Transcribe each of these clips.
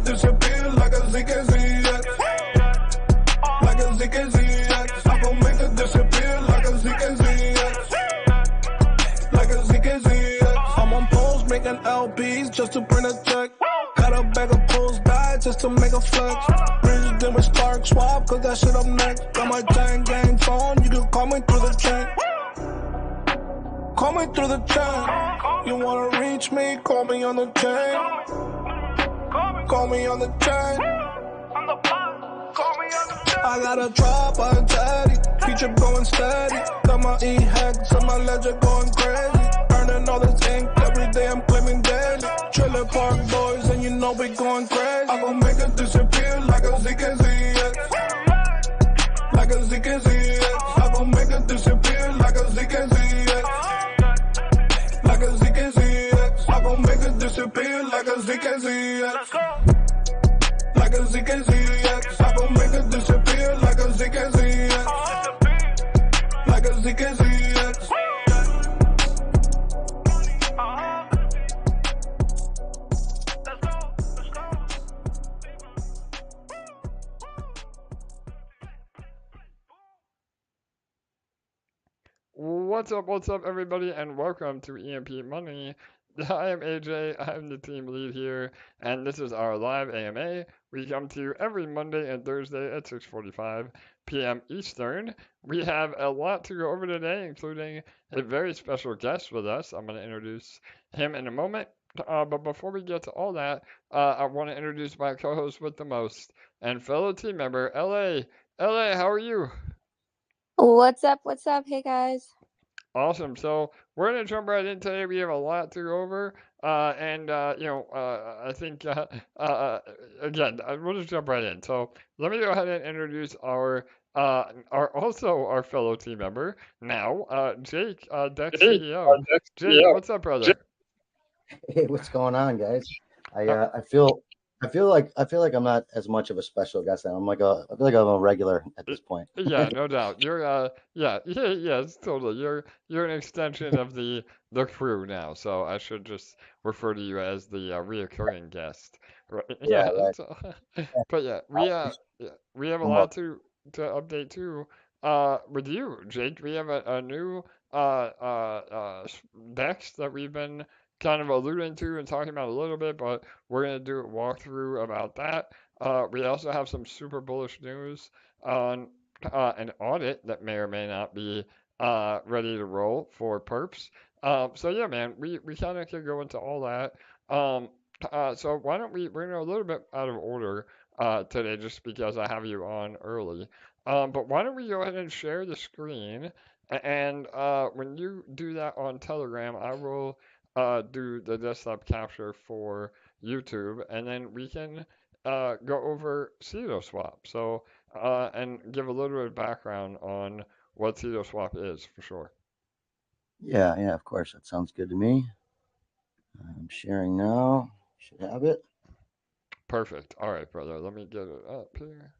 it disappear like a ZKZX. Like a ZKZX. I'm gon' make it disappear like a ZKZX. Like a ZKZX. I'm on poles making LPs just to print a check. Got a bag of poles die just to make a flex. Rich then with Stark Swap, cause that shit up next. Got my chain gang phone, you can call me through the chain. Call me through the chain. You wanna reach me, call me on the chain. Call me on the chain. I got a drop on daddy, feature going steady. Got my E-hacks and my ledger going crazy. Earning all this ink every day, I'm claiming daily. Trailer park boys, and you know we going crazy. I'm gon' make it disappear like a ZKZX. Like a ZKZX. I'm gon' make it disappear like a ZKZX. Like a ZKZX. I'm gon' make it disappear like a ZKZX. Like a ZKZX. I'm gon' make it disappear like a ZKZX. Like a ZKZX. What's up, everybody, and welcome to EMP.Money. I am AJ, I'm the team lead here, and this is our live AMA. We come to you every Monday and Thursday at 6:45 p.m. Eastern. We have a lot to go over today, including a very special guest with us. I'm going to introduce him in a moment, but before we get to all that, I want to introduce my co-host with the most, and fellow team member, LA. LA, how are you? What's up? Hey, guys. Awesome. So we're going to jump right in today. We have a lot to go over. I think, again, we'll just jump right in. So let me go ahead and introduce our fellow team member now, Jake, DEX CEO. Jake, what's up, brother? Hey, what's going on, guys? I feel like I'm not as much of a special guest now. I feel like I'm a regular at this point. Yeah, no doubt. You're yes, totally. You're an extension of the crew now, so I should just refer to you as the reoccurring guest. Right? Yeah, right. So, but yeah, we have a lot to update too. With you, Jake, we have a new DEX that we've been kind of alluding to and talking about a little bit, but we're gonna do a walkthrough about that. We also have some super bullish news on an audit that may or may not be ready to roll for Perps. So yeah, man, we kind of can go into all that. So why don't we're gonna go a little bit out of order today, just because I have you on early. But why don't we go ahead and share the screen, and when you do that on Telegram, I will do the desktop capture for YouTube, and then we can go over CetoSwap. So, and give a little bit of background on what CetoSwap is for sure. Yeah, of course. That sounds good to me. I'm sharing now. Should have it. Perfect. All right, brother. Let me get it up here.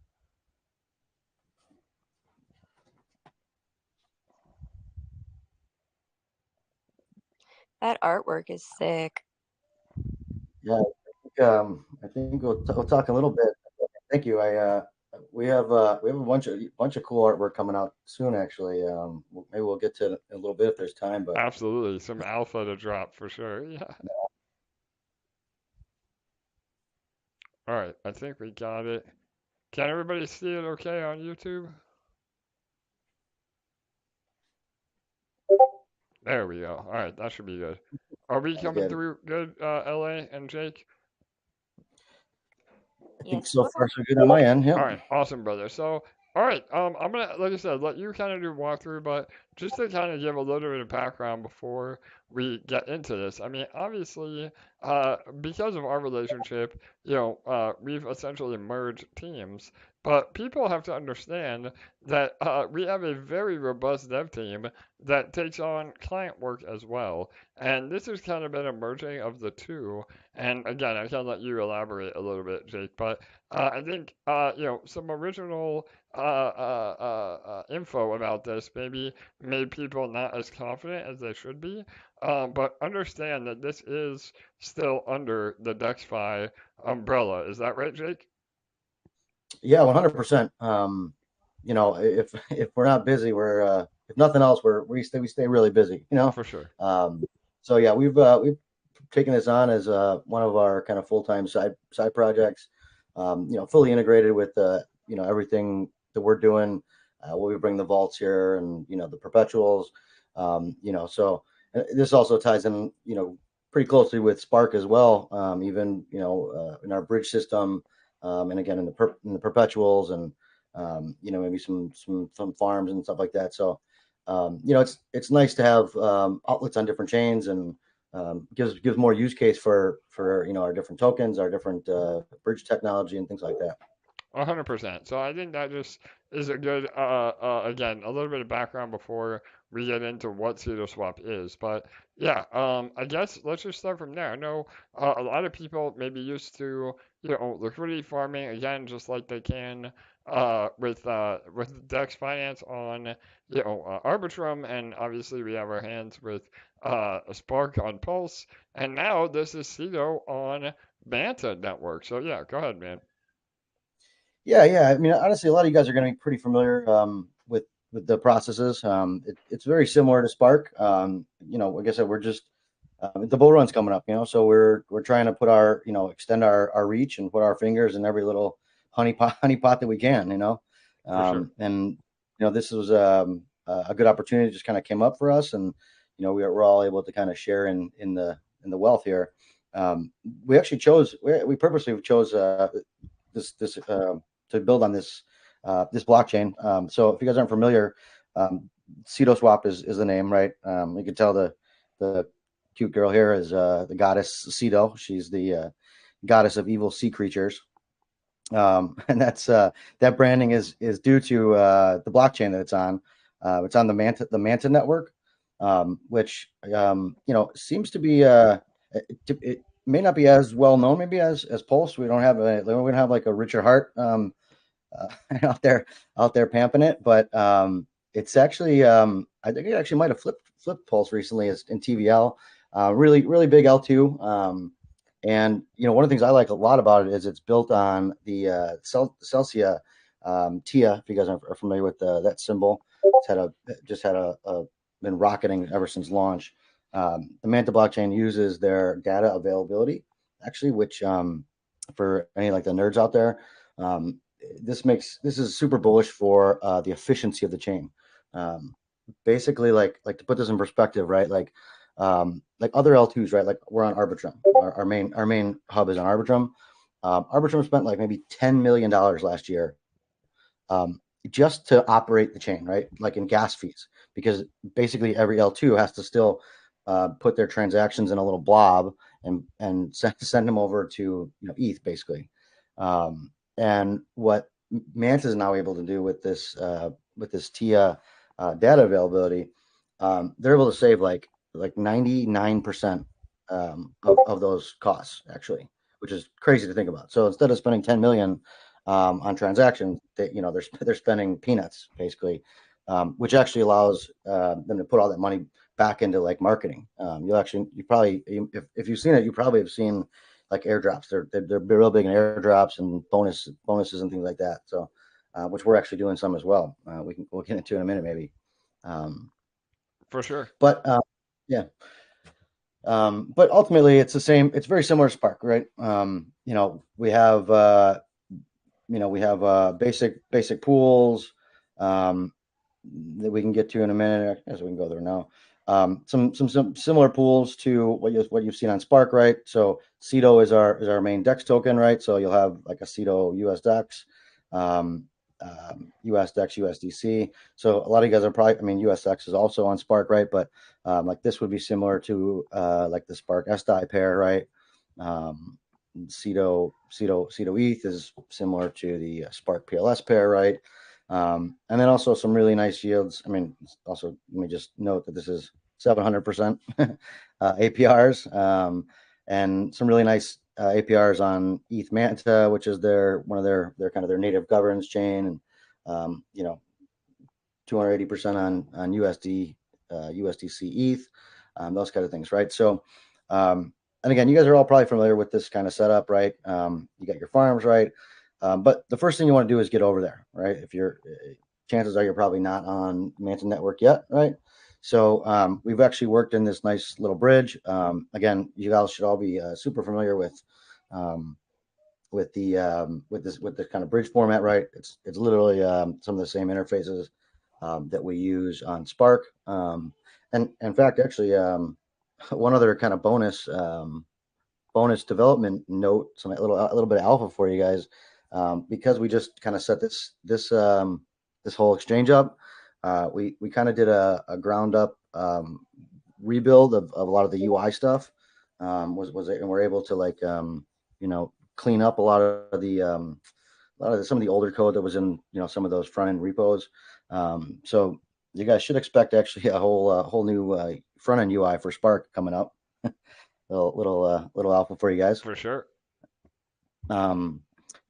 That artwork is sick. Yeah, I think we'll talk a little bit. Thank you. We have a bunch of cool artwork coming out soon. Actually, maybe we'll get to it in a little bit if there's time. But absolutely, some alpha to drop for sure. Yeah. All right, I think we got it. Can everybody see it okay on YouTube? There we go. All right, that should be good. Are we coming through good, LA and Jake? I think so far so good on my end. Yeah. All right, awesome, brother. So, all right, I'm gonna, like I said, let you kind of do a walkthrough, but just to kind of give a little bit of background before we get into this. I mean, obviously, because of our relationship, we've essentially merged teams, but people have to understand that we have a very robust dev team that takes on client work as well, and this has kind of been a merging of the two. And again, I can let you elaborate a little bit, Jake, but I think some original info about this maybe made people not as confident as they should be. But understand that this is still under the DeXi umbrella. Is that right, Jake? Yeah, 100%. You know, if we're not busy, we're if nothing else, we stay really busy. You know, For sure. So yeah, we've taken this on as one of our kind of full-time side projects. You know, fully integrated with you know, everything that we're doing. We bring the vaults here, and you know, the perpetuals. You know, so this also ties in, you know, pretty closely with Spark as well. Even, you know, in our bridge system, and again in the perpetuals, and you know, maybe some farms and stuff like that. So you know, it's nice to have outlets on different chains, and gives more use case for you know, our different tokens, our different bridge technology and things like that. 100%. So I think that just is a good, again, a little bit of background before we get into what CetoSwap is. But yeah, I guess let's just start from there. I know a lot of people may be used to, you know, liquidity farming, again, just like they can with DEX Finance on, you know, Arbitrum, and obviously we have our hands with Spark on Pulse, and now this is Ceto on Manta network. So yeah, go ahead, man. Yeah. I mean, honestly, a lot of you guys are going to be pretty familiar with the processes. It's very similar to Spark. You know, like I said, we're just the bull run's coming up. You know, so we're trying to put our, you know, extend our reach and put our fingers in every little honey pot that we can. You know, For sure. and you know, this was a good opportunity. Just kind of came up for us, and you know, we're all able to kind of share in the wealth here. We actually we purposely chose this to build on this blockchain. So if you guys aren't familiar, CetoSwap is the name, right? You can tell the cute girl here is the goddess Ceto. She's the goddess of evil sea creatures, and that's that branding is due to the blockchain that it's on. It's on the Manta network, which you know, seems to be it may not be as well known maybe as Pulse. We don't have like a Richard Hart out there pamping it, but it's actually I think it actually might have flipped Pulse recently as in TVL. Really big L2. And you know, one of the things I like a lot about it is it's built on the Celsius TIA. If you guys are familiar with that symbol, it's been rocketing ever since launch. The Manta blockchain uses their data availability, actually, which for any like the nerds out there, this is super bullish for the efficiency of the chain. Basically, like to put this in perspective, right? Like other L2s, right? Like we're on Arbitrum. Our main hub is on Arbitrum. Arbitrum spent like maybe $10 million last year just to operate the chain, right? Like in gas fees, because basically every L2 has to still put their transactions in a little blob and send them over to, you know, ETH basically. And what Manta is now able to do with this TIA data availability, they're able to save like 99% of those costs, actually, which is crazy to think about. So instead of spending 10 million on transactions, you know, they're spending peanuts basically, which actually allows them to put all that money back into like marketing. You probably, if you've seen it, you probably have seen like airdrops. They're real big in airdrops and bonuses and things like that. So, which we're actually doing some as well. We'll get into in a minute maybe. For sure. But yeah. But ultimately, it's the same. It's very similar to Spark, right? You know, we have basic pools that we can get to in a minute, as we can go there now. Some similar pools to what you've seen on Spark, right? So Ceto is our main DEX token, right? So you'll have like a Ceto US DEX, US DEX USDC. So a lot of you guys are probably, I mean, USX is also on Spark, right? But like this would be similar to like the Spark SDI pair, right? Ceto ETH is similar to the Spark PLS pair, right? And then also some really nice yields. I mean, also let me just note that this is 700% APRs, and some really nice APRs on ETH Manta, which is one of their kind of their native governance chain, and you know, 280% on USD, USDC ETH, those kind of things, right? So, and again, you guys are all probably familiar with this kind of setup, right? You got your farms, right? But the first thing you want to do is get over there, right? If you're, chances are you're probably not on Manta network yet, right? So we've actually worked in this nice little bridge. Again, you guys should all be super familiar with this kind of bridge format, right? It's literally some of the same interfaces that we use on Spark. And in fact, actually, one other kind of bonus development note, a little bit of alpha for you guys, because we just kind of set this whole exchange up. We kind of did a ground up rebuild of a lot of the UI stuff. And we're able to, like, clean up a lot of some of the older code that was in some of those front end repos. So you guys should expect actually a whole new front end UI for Spark coming up. little alpha for you guys. For sure.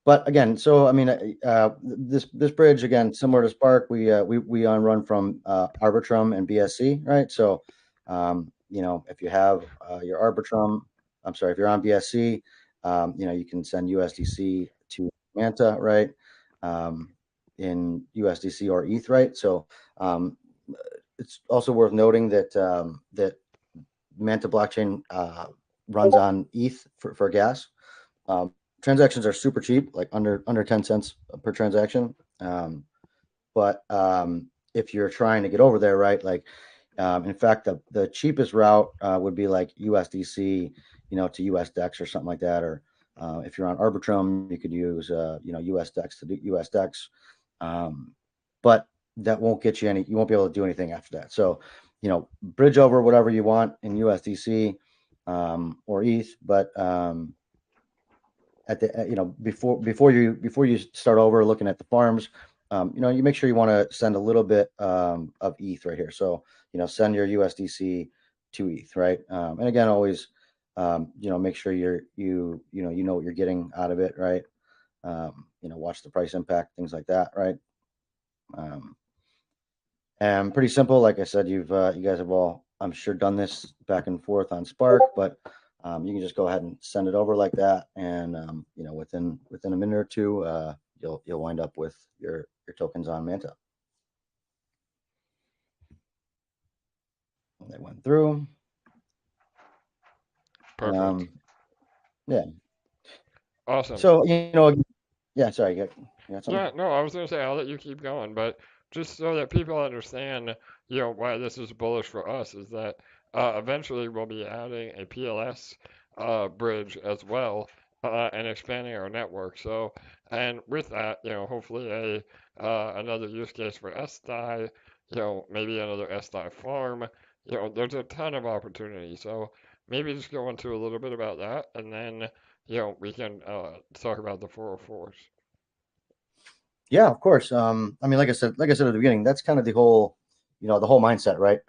But again, so I mean, this bridge, again, similar to Spark, we run from Arbitrum and BSC, right? So if you have your Arbitrum, if you're on BSC, you can send USDC to Manta, right? In USDC or ETH, right? So it's also worth noting that that Manta blockchain runs on ETH for gas. Transactions are super cheap, like under 10 cents per transaction. But if you're trying to get over there, right, like in fact, the cheapest route would be like USDC, to US DEX or something like that. Or if you're on Arbitrum, you could use US DEX to do US DEX. But that won't get you you won't be able to do anything after that. So bridge over whatever you want in USDC or ETH, but at the before you start over looking at the farms, you make sure you want to send a little bit of ETH right here. So send your USDC to ETH, right? And again, always make sure you know what you're getting out of it, right? Watch the price impact, things like that, right? And pretty simple. Like I said, you guys have all, I'm sure, done this back and forth on Spark, but you can just go ahead and send it over like that, and within a minute or two, you'll wind up with your tokens on Manta. And they went through. Perfect. Yeah. Awesome. So yeah. Sorry, you got something? Yeah, no, I was going to say, I'll let you keep going, but just so that people understand, why this is bullish for us is that eventually we'll be adding a PLS bridge as well and expanding our network. So, and with that, hopefully another use case for SDI, maybe another SDI farm. There's a ton of opportunity. So maybe just go into a little bit about that, and then we can talk about the 404s. Yeah, of course. I mean, like I said at the beginning, that's kind of the whole mindset, right?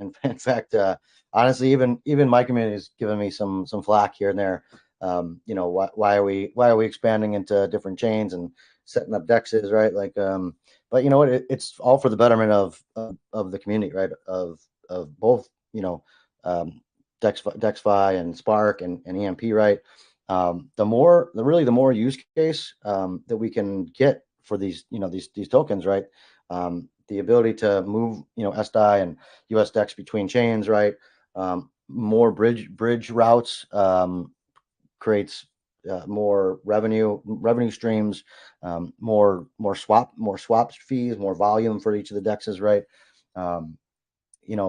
In fact, honestly, even my community has given me some flack here and there. Why are we expanding into different chains and setting up DEXs, right? Like, but you know what? It's all for the betterment of the community, right? Of both, DexFi and Spark and EMP, right? The more use case that we can get for these tokens, right? The ability to move, SDI and US DEX between chains, right? More bridge routes creates more revenue streams, more swap fees, more volume for each of the DEXs, right?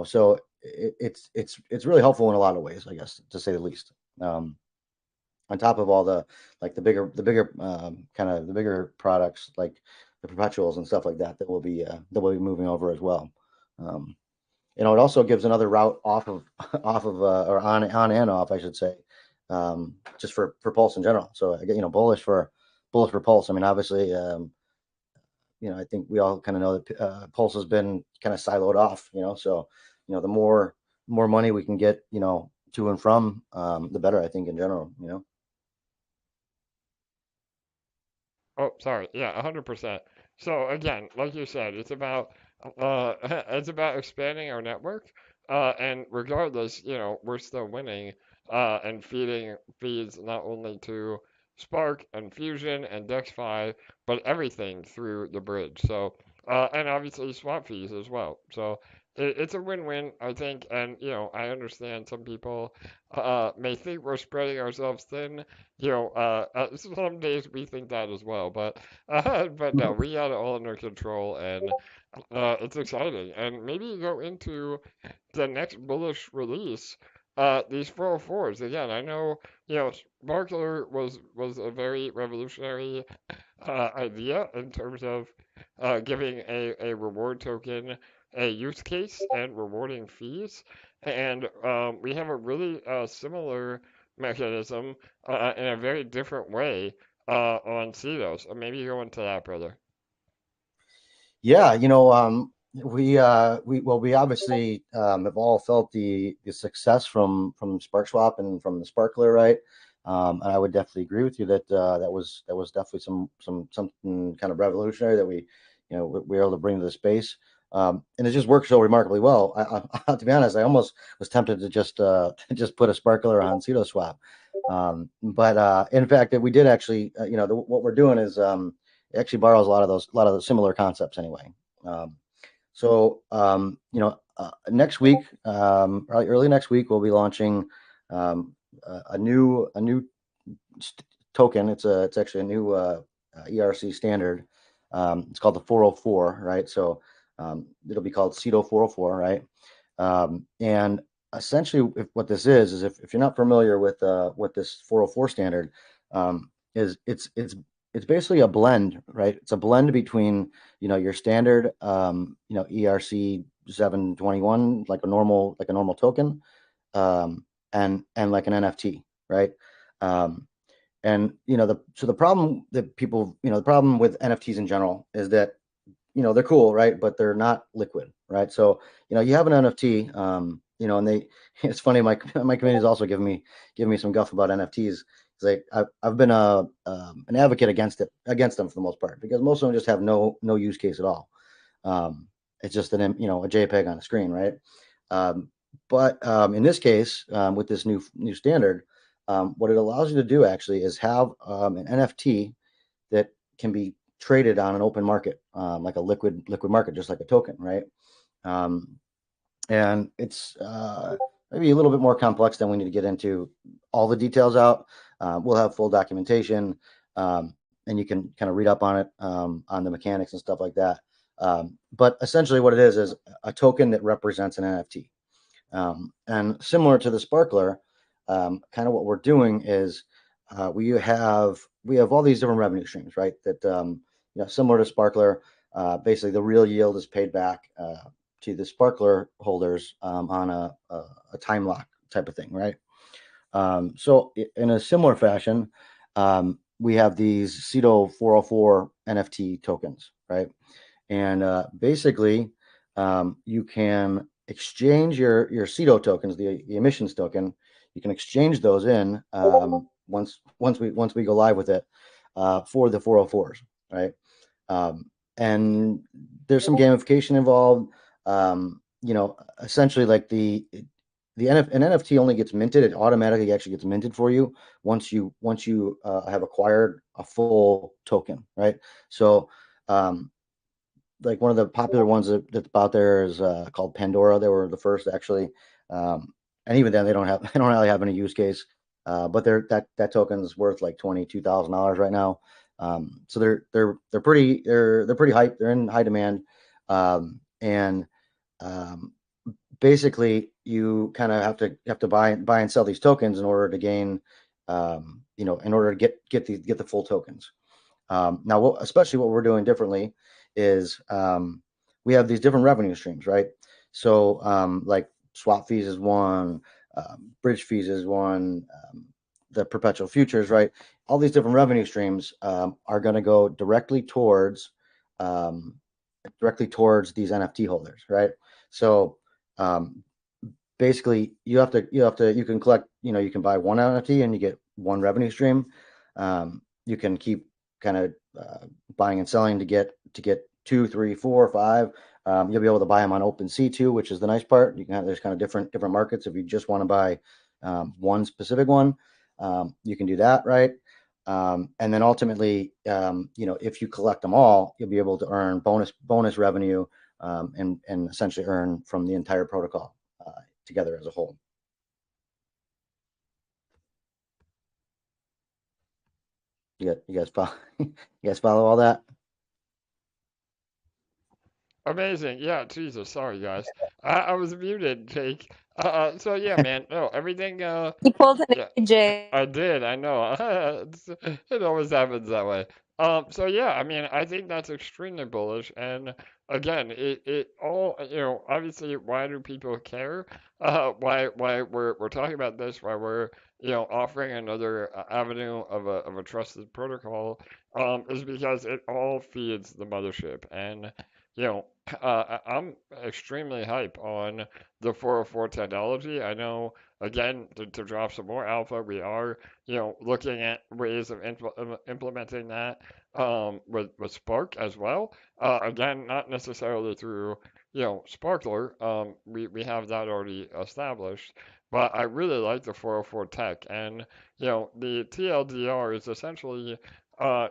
So it's really helpful in a lot of ways, I guess, to say the least. On top of all the bigger products like the perpetuals and stuff like that we'll be moving over as well. It also gives another route off of or on and off, I should say, just for Pulse in general. So again, bullish for Pulse. I mean, obviously, I think we all kind of know that Pulse has been kind of siloed off. So the more money we can get, to and from, the better, I think, in general. Oh, sorry. Yeah, 100%. So again, like you said, it's about it's about expanding our network. And regardless, we're still winning and feeding feeds not only to Spark and Fusion and DexFi, but everything through the bridge. So, and obviously swap fees as well. So it's a win-win, I think. And, I understand some people may think we're spreading ourselves thin. Some days we think that as well. But no, we got it all under control, and it's exciting. And maybe go into the next bullish release. These 404s again. I know, Sparkler was a very revolutionary idea in terms of giving a reward token a use case and rewarding fees. And we have a really similar mechanism in a very different way on Ceto. So maybe go into that, brother. Yeah, we obviously have all felt the success from SparkSwap and from the Sparkler, right? And I would definitely agree with you that that was definitely something kind of revolutionary that we were able to bring to the space. And it just worked so remarkably well. I to be honest, I almost was tempted to just put a Sparkler on CetoSwap. But in fact, we did actually, what we're doing is it actually borrows a lot of the similar concepts anyway. Next week, early next week, we'll be launching a new token. It's actually a new ERC standard. It's called the 404, right? So it'll be called Ceto 404, right? And essentially, what this is if you're not familiar with what this 404 standard is, it's basically a blend, right? It's a blend between, your standard, ERC 721, like a normal token, and like an NFT, right? And the problem that people, the problem with NFTs in general is that, they're cool, right? But they're not liquid, right? So, you have an NFT, and it's funny, my community is also giving me some guff about NFTs. Like I've been an advocate against them for the most part, because most of them just have no use case at all. It's just a JPEG on a screen, right? But in this case, with this new standard, what it allows you to do actually is have an NFT that can be traded on an open market, like a liquid market, just like a token, right? And it's maybe a little bit more complex than we need to get into all the details out. We'll have full documentation, and you can kind of read up on it, on the mechanics and stuff like that. But essentially what it is a token that represents an NFT. And similar to the Sparkler, kind of what we're doing is we have all these different revenue streams, right? That, similar to Sparkler, basically the real yield is paid back to the Sparkler holders on a time lock type of thing, right? So in a similar fashion, we have these Ceto 404 NFT tokens, right? And basically, you can exchange your Ceto tokens, the emissions token. You can exchange those in once we go live with it for the 404s, right? And there's some gamification involved. Essentially, like an NFT only gets minted. It automatically actually gets minted for you once you have acquired a full token, right? So, like one of the popular ones that's out there is called Pandora. They were the first actually, and even then they don't really have any use case. But that token's worth like $22,000 right now. So they're pretty hype. They're in high demand, and basically you kind of have to buy and sell these tokens in order to gain, in order to get the full tokens. Now, especially what we're doing differently is we have these different revenue streams, right? So like swap fees is one, bridge fees is one, the perpetual futures, right? All these different revenue streams are going to go directly towards these NFT holders, right? So basically you can collect, you can buy one NFT and you get one revenue stream. You can keep kind of buying and selling to get 2, 3, 4, 5, You'll be able to buy them on OpenSea too, which is the nice part. You can have, there's kind of different markets. If you just want to buy one specific one, you can do that, right? And then ultimately, if you collect them all, you'll be able to earn bonus revenue and essentially earn from the entire protocol together as a whole. You guys follow? You guys follow all that? Amazing. Yeah, Jesus. Sorry, guys. I was muted, Jake. So yeah, man. No, everything. He pulled an Yeah, AJ. I did. I know. It always happens that way. So yeah, I mean, I think that's extremely bullish. And again, it all, obviously, why do people care? Why we're talking about this? Why we're, offering another avenue of a trusted protocol, is because it all feeds the mothership. And, you know, I'm extremely hype on the 404 technology. I know, again, to drop some more alpha, we are, looking at ways of implementing that with Spark as well. Again, not necessarily through, Sparkler. We have that already established. But I really like the 404 tech. And, the TLDR is essentially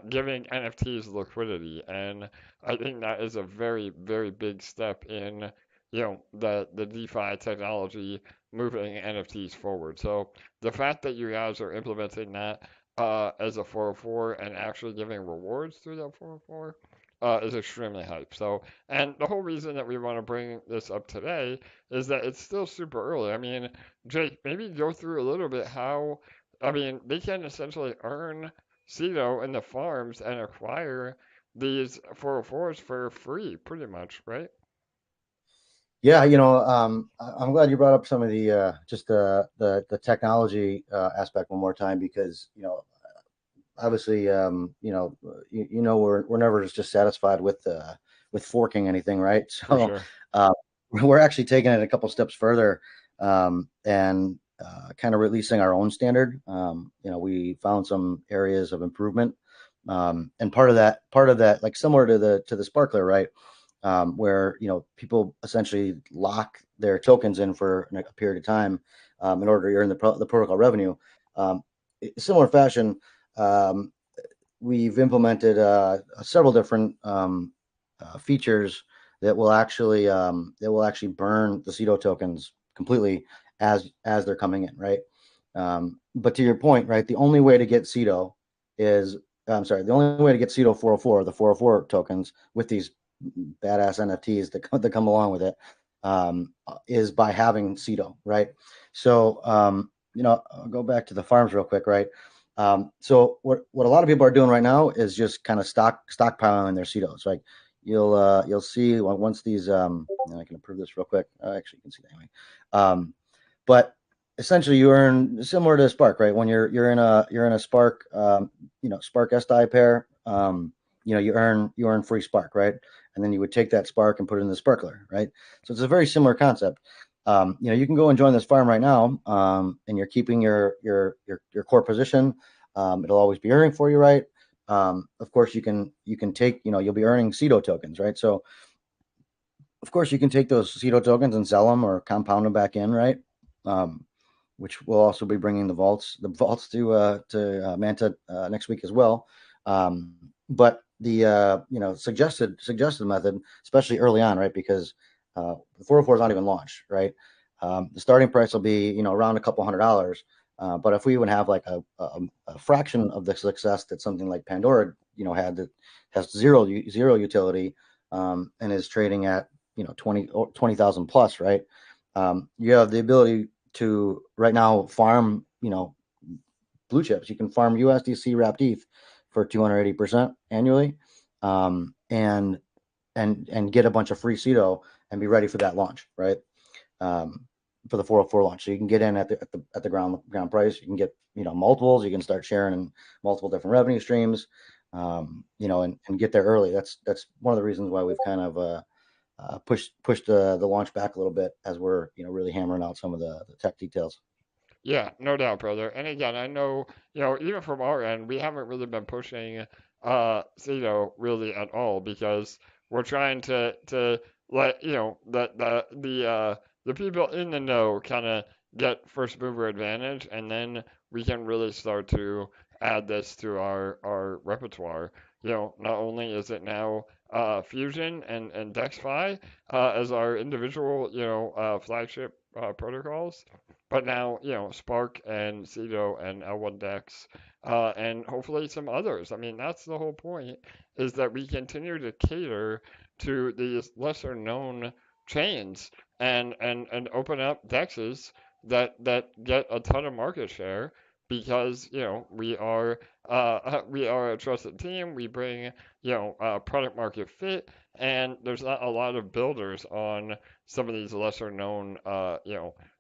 giving NFTs liquidity. And I think that is a very, very big step in, the DeFi technology moving NFTs forward. So the fact that you guys are implementing that as a 404 and actually giving rewards through that 404 is extremely hype. So, and the whole reason that we want to bring this up today is that it's still super early. I mean, Jake, maybe go through a little bit how, I mean, they can essentially earn Ceto in the farms and acquire these 404s for free, pretty much, right? Yeah, I'm glad you brought up some of the just the technology aspect one more time, because obviously we're never just satisfied with forking anything, right? For So sure. we're actually taking it a couple steps further and kind of releasing our own standard. We found some areas of improvement, and part of that, like similar to the Sparkler, right? Where people essentially lock their tokens in for a period of time in order to earn the protocol revenue. Similar fashion, we've implemented several different features that will actually burn the Ceto tokens completely as they're coming in, right? But to your point, right, the only way to get Ceto is, the only way to get Ceto 404, the 404 tokens with these badass NFTs that come along with it, is by having Ceto, right? So, I'll go back to the farms real quick, right? So what a lot of people are doing right now is just kind of stockpiling their Cetos. Like you'll see once these, I can improve this real quick. Actually, you can see that anyway. But essentially, you earn similar to Spark, right? When you're in a Spark, Spark SDI pair, you earn free Spark, right? And then you would take that Spark and put it in the Sparkler, right? So it's a very similar concept. You can go and join this farm right now, and you're keeping your core position. It'll always be earning for you, right? Of course, you can take, you'll be earning Ceto tokens, right? So, of course, you can take those Ceto tokens and sell them or compound them back in, right? Which will also be bringing the vaults to Manta next week as well. But the suggested method, especially early on, right? Because the 404 is not even launched, right? The starting price will be around a couple $100. But if we would have like a fraction of the success that something like Pandora had, that has zero utility and is trading at 20,000 plus, right? You have the ability to right now farm blue chips. You can farm USDC wrapped ETH for 280% annually, and get a bunch of free Ceto and be ready for that launch, right? For the 404 launch. So you can get in at the ground price. You can get, multiples. You can start sharing in multiple different revenue streams, and get there early. That's one of the reasons why we've kind of pushed the launch back a little bit, as we're, really hammering out some of the tech details. Yeah, no doubt, brother. And again, I know, even from our end, we haven't really been pushing Ceto really at all, because we're trying to let the people in the know kind of get first mover advantage, and then we can really start to add this to our repertoire. Not only is it now Fusion and DexFi as our individual flagship protocols, but now Spark and Ceto and L1X and hopefully some others. I mean, that's the whole point, is that we continue to cater to these lesser known chains and open up DEXs that get a ton of market share because we are a trusted team. We bring product market fit, and there's not a lot of builders on some of these lesser known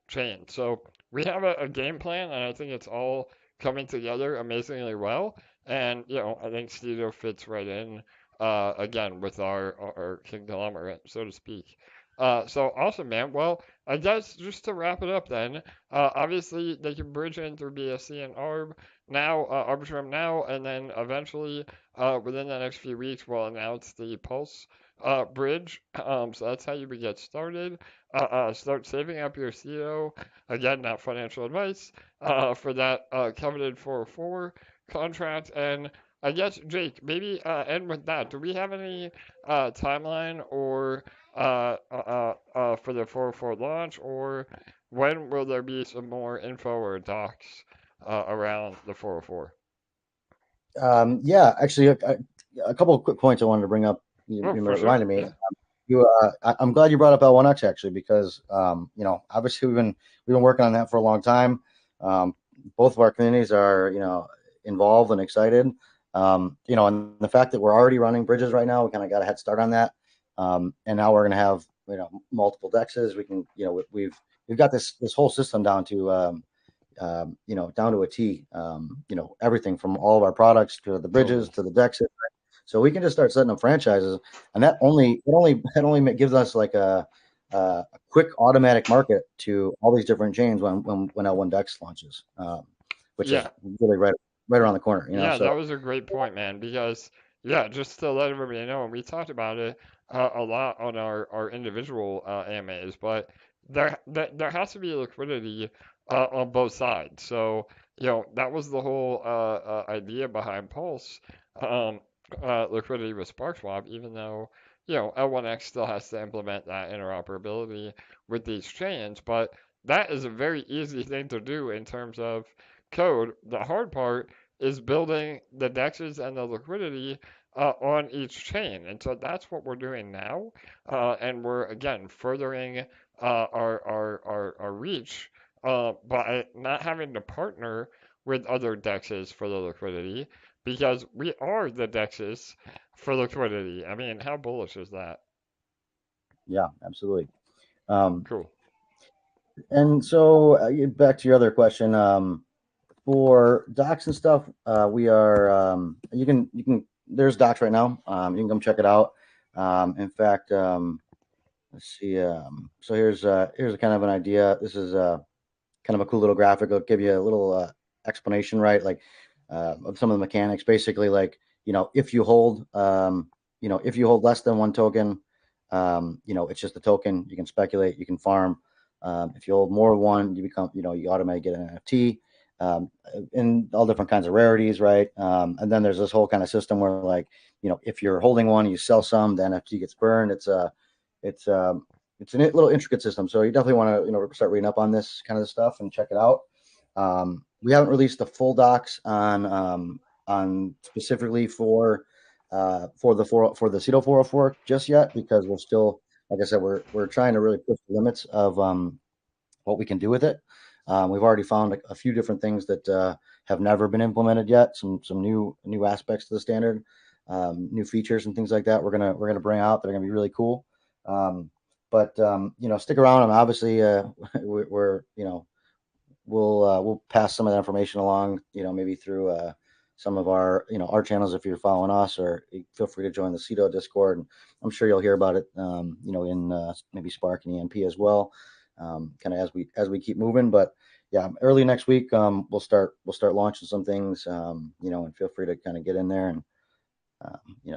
chains. So we have a game plan, and I think it's all coming together amazingly well. And I think Ceto fits right in again with our conglomerate, so to speak. So awesome, man. Well, I guess just to wrap it up then, obviously they can bridge in through BSC and ARB now, Arbitrum now, and then eventually within the next few weeks we'll announce the Pulse bridge. So that's how you would get started. Start saving up your CO. Again, not financial advice for that coveted 404 contract. And I guess, Jake, maybe end with that. Do we have any timeline or for the 404 launch, or when will there be some more info or docs around the 404? Yeah, actually, a couple of quick points I wanted to bring up. You reminded me. I'm glad you brought up L1X actually, because obviously we've been working on that for a long time. Both of our communities are involved and excited. And the fact that we're already running bridges right now, we kind of got a head start on that. And now we're going to have multiple DEXs. We can we've got this whole system down to down to a T. Everything from all of our products to the bridges to the DEXs. So we can just start setting up franchises, and that only gives us like a quick automatic market to all these different chains when L1X launches, which is really right around the corner. Yeah, that was a great point, man. Because just to let everybody know, and we talked about it a lot on our individual AMAs, but there has to be liquidity on both sides. So that was the whole idea behind Pulse. Liquidity with SparkSwap, even though L1X still has to implement that interoperability with these chains, but that is a very easy thing to do in terms of code. The hard part is building the DEXs and the liquidity on each chain, and so that's what we're doing now, and we're again furthering our reach by not having to partner with other DEXs for the liquidity, because we are the DEXs for liquidity. I mean, how bullish is that? Yeah, absolutely. Cool. And so back to your other question, for docs and stuff, we are you can there's docs right now. You can come check it out. In fact, let's see. So here's a kind of an idea. This is kind of a cool little graphic. It'll give you a little explanation, right? Like of some of the mechanics. Basically, like if you hold if you hold less than one token, it's just a token. You can speculate. You can farm. If you hold more than one, you become you automatically get an NFT. In all different kinds of rarities, right? And then there's this whole kind of system where, like, if you're holding one, you sell some, the NFT gets burned. It's a little intricate system. So you definitely want to start reading up on this kind of stuff and check it out. We haven't released the full docs on specifically for the Ceto 404 just yet, because we're still, like I said, we're trying to really push the limits of what we can do with it. We've already found a few different things that have never been implemented yet. Some new aspects to the standard, new features and things like that. We're gonna bring out that are gonna be really cool. But stick around, and obviously we'll pass some of that information along. Maybe through some of our our channels if you're following us, or feel free to join the Ceto Discord. And I'm sure you'll hear about it. In maybe Spark and EMP as well. Kind of as we keep moving, but yeah, early next week we'll start launching some things, and feel free to kind of get in there and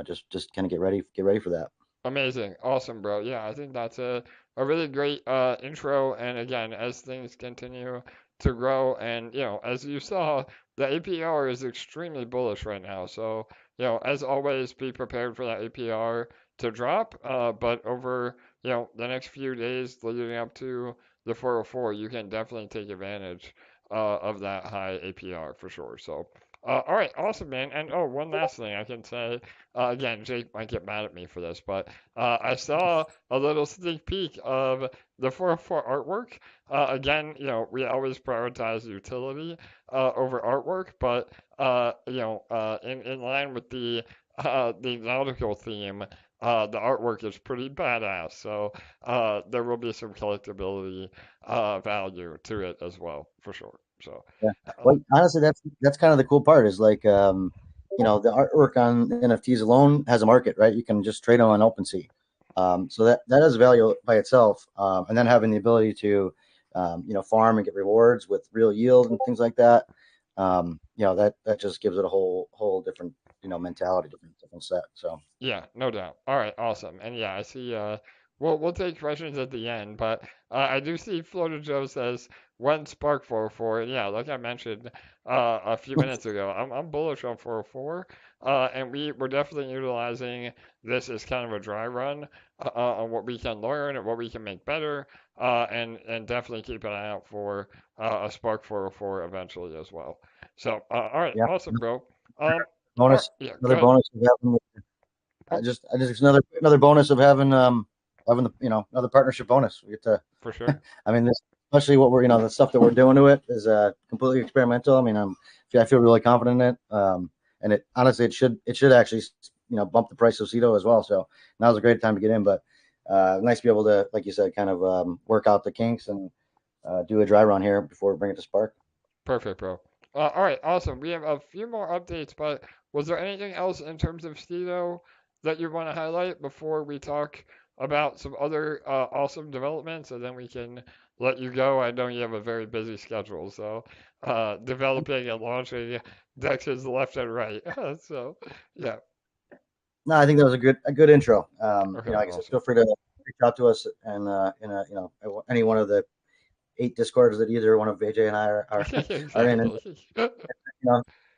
just kind of get ready for that. Amazing. Awesome, bro. Yeah, I think that's a really great intro. And again, as things continue to grow, and as you saw, the APR is extremely bullish right now. So, as always, be prepared for that APR to drop. But over, the next few days leading up to the 404, you can definitely take advantage of that high APR for sure. So, all right, awesome, man. And oh, one last thing I can say. Again, Jake might get mad at me for this, but I saw a little sneak peek of the 404 artwork. Again, we always prioritize utility over artwork, but in line with the nautical theme, the artwork is pretty badass. So there will be some collectability value to it as well, for sure. So Yeah. Well, honestly, that's kind of the cool part is like, the artwork on NFTs alone has a market, right? You can just trade them on OpenSea. So that has value by itself. And then having the ability to, farm and get rewards with real yield and things like that. That just gives it a whole different, mentality, different set. So yeah, no doubt. All right, awesome. And yeah, I see. We'll take questions at the end, but I do see Florida Joe says one Spark 404. And yeah, like I mentioned a few minutes ago, I'm bullish on 404, and we're definitely utilizing this as kind of a dry run on what we can learn and what we can make better, and definitely keep an eye out for a Spark 404 eventually as well. So all right, yeah, awesome, bro. Um, bonus, yeah, go another ahead. bonus of having, Oh, I just another bonus of having the, another partnership bonus. We get to, for sure. I mean, this, especially what we're, the stuff that we're doing to it is completely experimental. I mean, I feel really confident in it. And it honestly, it should actually, bump the price of Ceto as well. So now's a great time to get in. But nice to be able to, like you said, kind of work out the kinks and do a dry run here before we bring it to Spark. Perfect, bro. All right, awesome. We have a few more updates, but was there anything else in terms of Ceto that you want to highlight before we talk about some other awesome developments, and then we can let you go? I know you have a very busy schedule, so developing and launching DEXs left and right. So, yeah. No, I think that was a good intro. Okay, Like I said, awesome. feel free to reach out to us and in a, any one of the 8 discords that either one of AJ and I are in. And, Exactly.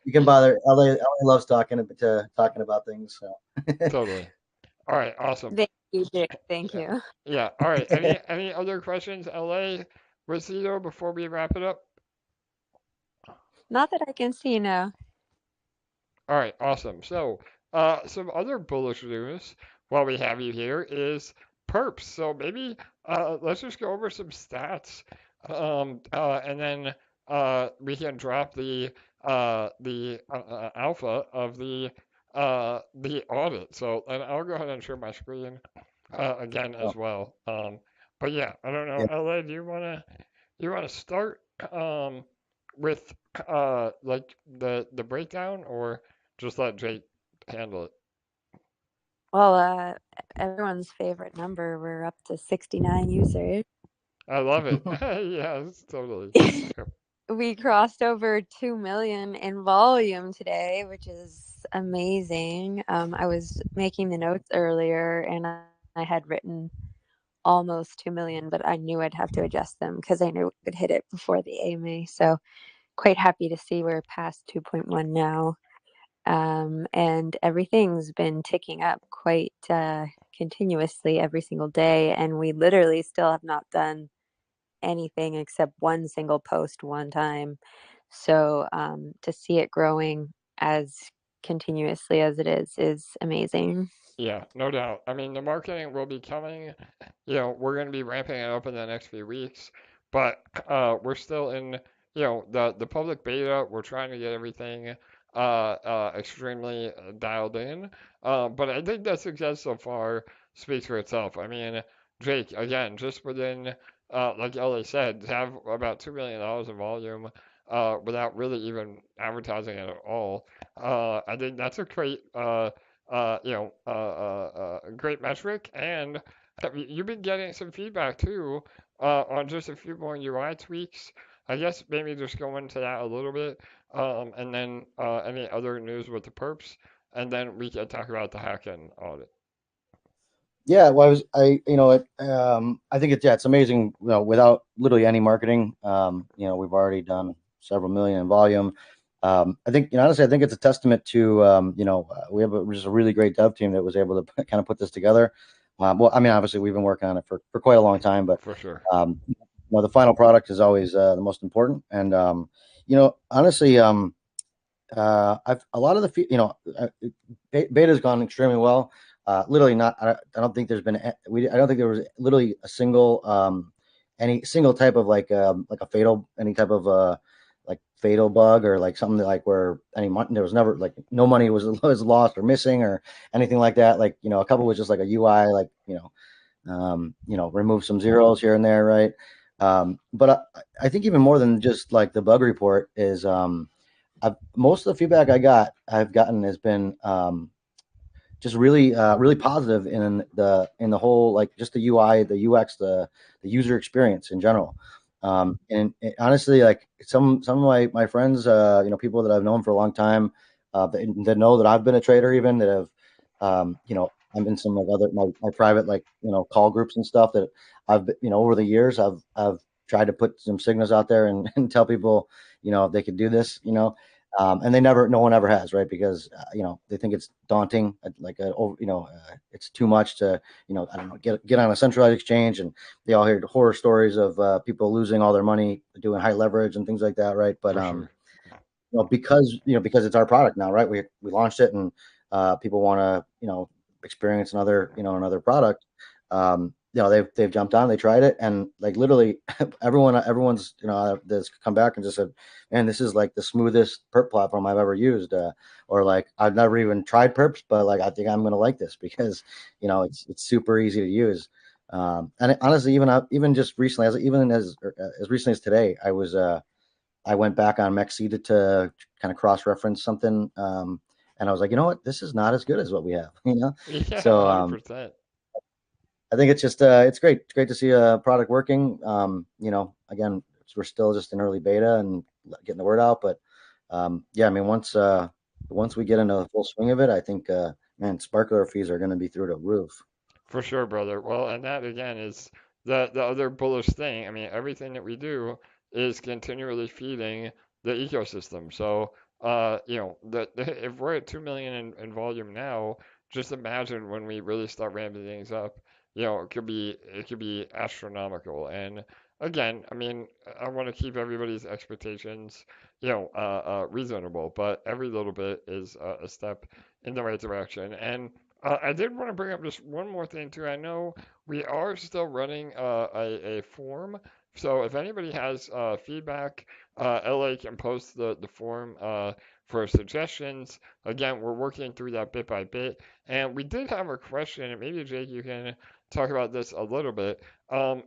you can bother LA loves talking about things. So Totally. All right, awesome. Thank you, Jake. Thank Yeah. you. Yeah. All right. Any other questions, LA, Rosito, before we wrap it up? Not that I can see now. All right. Awesome. So, some other bullish news while we have you here is perps. So maybe let's just go over some stats, and then we can drop the alpha of the audit. So, and I'll go ahead and share my screen again oh, as well. But yeah, I don't know, yeah. LA, do you wanna start with like the breakdown, or just let Jake handle it? Well, everyone's favorite number. We're up to 69 users. I love it. Yes, totally. Yep. We crossed over 2 million in volume today, which is amazing. I was making the notes earlier and I had written almost 2 million, but I knew I'd have to adjust them because I knew we could hit it before the AMA. So quite happy to see we're past 2.1 now. And everything's been ticking up quite continuously every single day. And we literally still have not done anything except one single post one time. So to see it growing as continuously as it is amazing. Yeah, no doubt. I mean, the marketing will be coming. We're going to be ramping it up in the next few weeks, but we're still in, the public beta. We're trying to get everything extremely dialed in. But I think the success so far speaks for itself. I mean, Jake, again, just within, like Ellie said, to have about $2 million in volume without really even advertising it at all, I think that's a great metric. And you've been getting some feedback too on just a few more UI tweaks. I guess maybe just go into that a little bit, and then any other news with the perps, and then we can talk about the Hacken audit. Yeah, well, I think it's amazing. Without literally any marketing, we've already done several million in volume. I think, honestly, I think it's a testament to, we have just a really great dev team that was able to kind of put this together. Well, I mean, obviously, we've been working on it for quite a long time, but For sure. the final product is always the most important. And honestly, I've a lot of beta has gone extremely well. Literally not. I don't think there's been. I don't think there was literally a single any single type of like a fatal, any type of like fatal bug or like something like where there was never like no money was lost or missing or anything like that. Like a couple was just like a UI, like remove some zeros here and there, right? But I think even more than just like the bug report is most of the feedback I've gotten has been just really really positive in the whole, like just the UI, the UX, the user experience in general. And honestly, like some of my friends, people that I've known for a long time, that know that I've been a trader, even that have, I'm in some like other my private like call groups and stuff that I've over the years I've tried to put some signals out there and tell people if they could do this, and no one ever has, right? Because they think it's daunting, like it's too much to I don't know, get on a centralized exchange, and they all hear horror stories of people losing all their money doing high leverage and things like that, right? But For sure. because it's our product now, right? We launched it, and people want to experience another product. They've jumped on, they tried it, and like literally everyone's that's come back and just said, man, this is like the smoothest perp platform I've ever used, or like I've never even tried perps, but like I think I'm gonna like this because it's super easy to use. And honestly, even just recently, as recently as today, I went back on Mexita to kind of cross-reference something, and I was like, you know what, this is not as good as what we have, Yeah, so 100%. I think it's just it's great. It's great to see a product working. Again, we're still just in early beta and getting the word out, but yeah, I mean, once we get into the full swing of it, I think man, sparkler fees are going to be through the roof. For sure, brother. Well, and that again is the other bullish thing. I mean, everything that we do is continually feeding the ecosystem. So, if we're at 2 million in volume now, just imagine when we really start ramping things up. It could be astronomical. And again, I mean, I want to keep everybody's expectations, reasonable, but every little bit is a step in the right direction. And I did want to bring up just one more thing too. I know we are still running a form, so if anybody has feedback, LA can post the form for suggestions. Again, we're working through that bit by bit, and we did have a question, and maybe Jake, you can talk about this a little bit.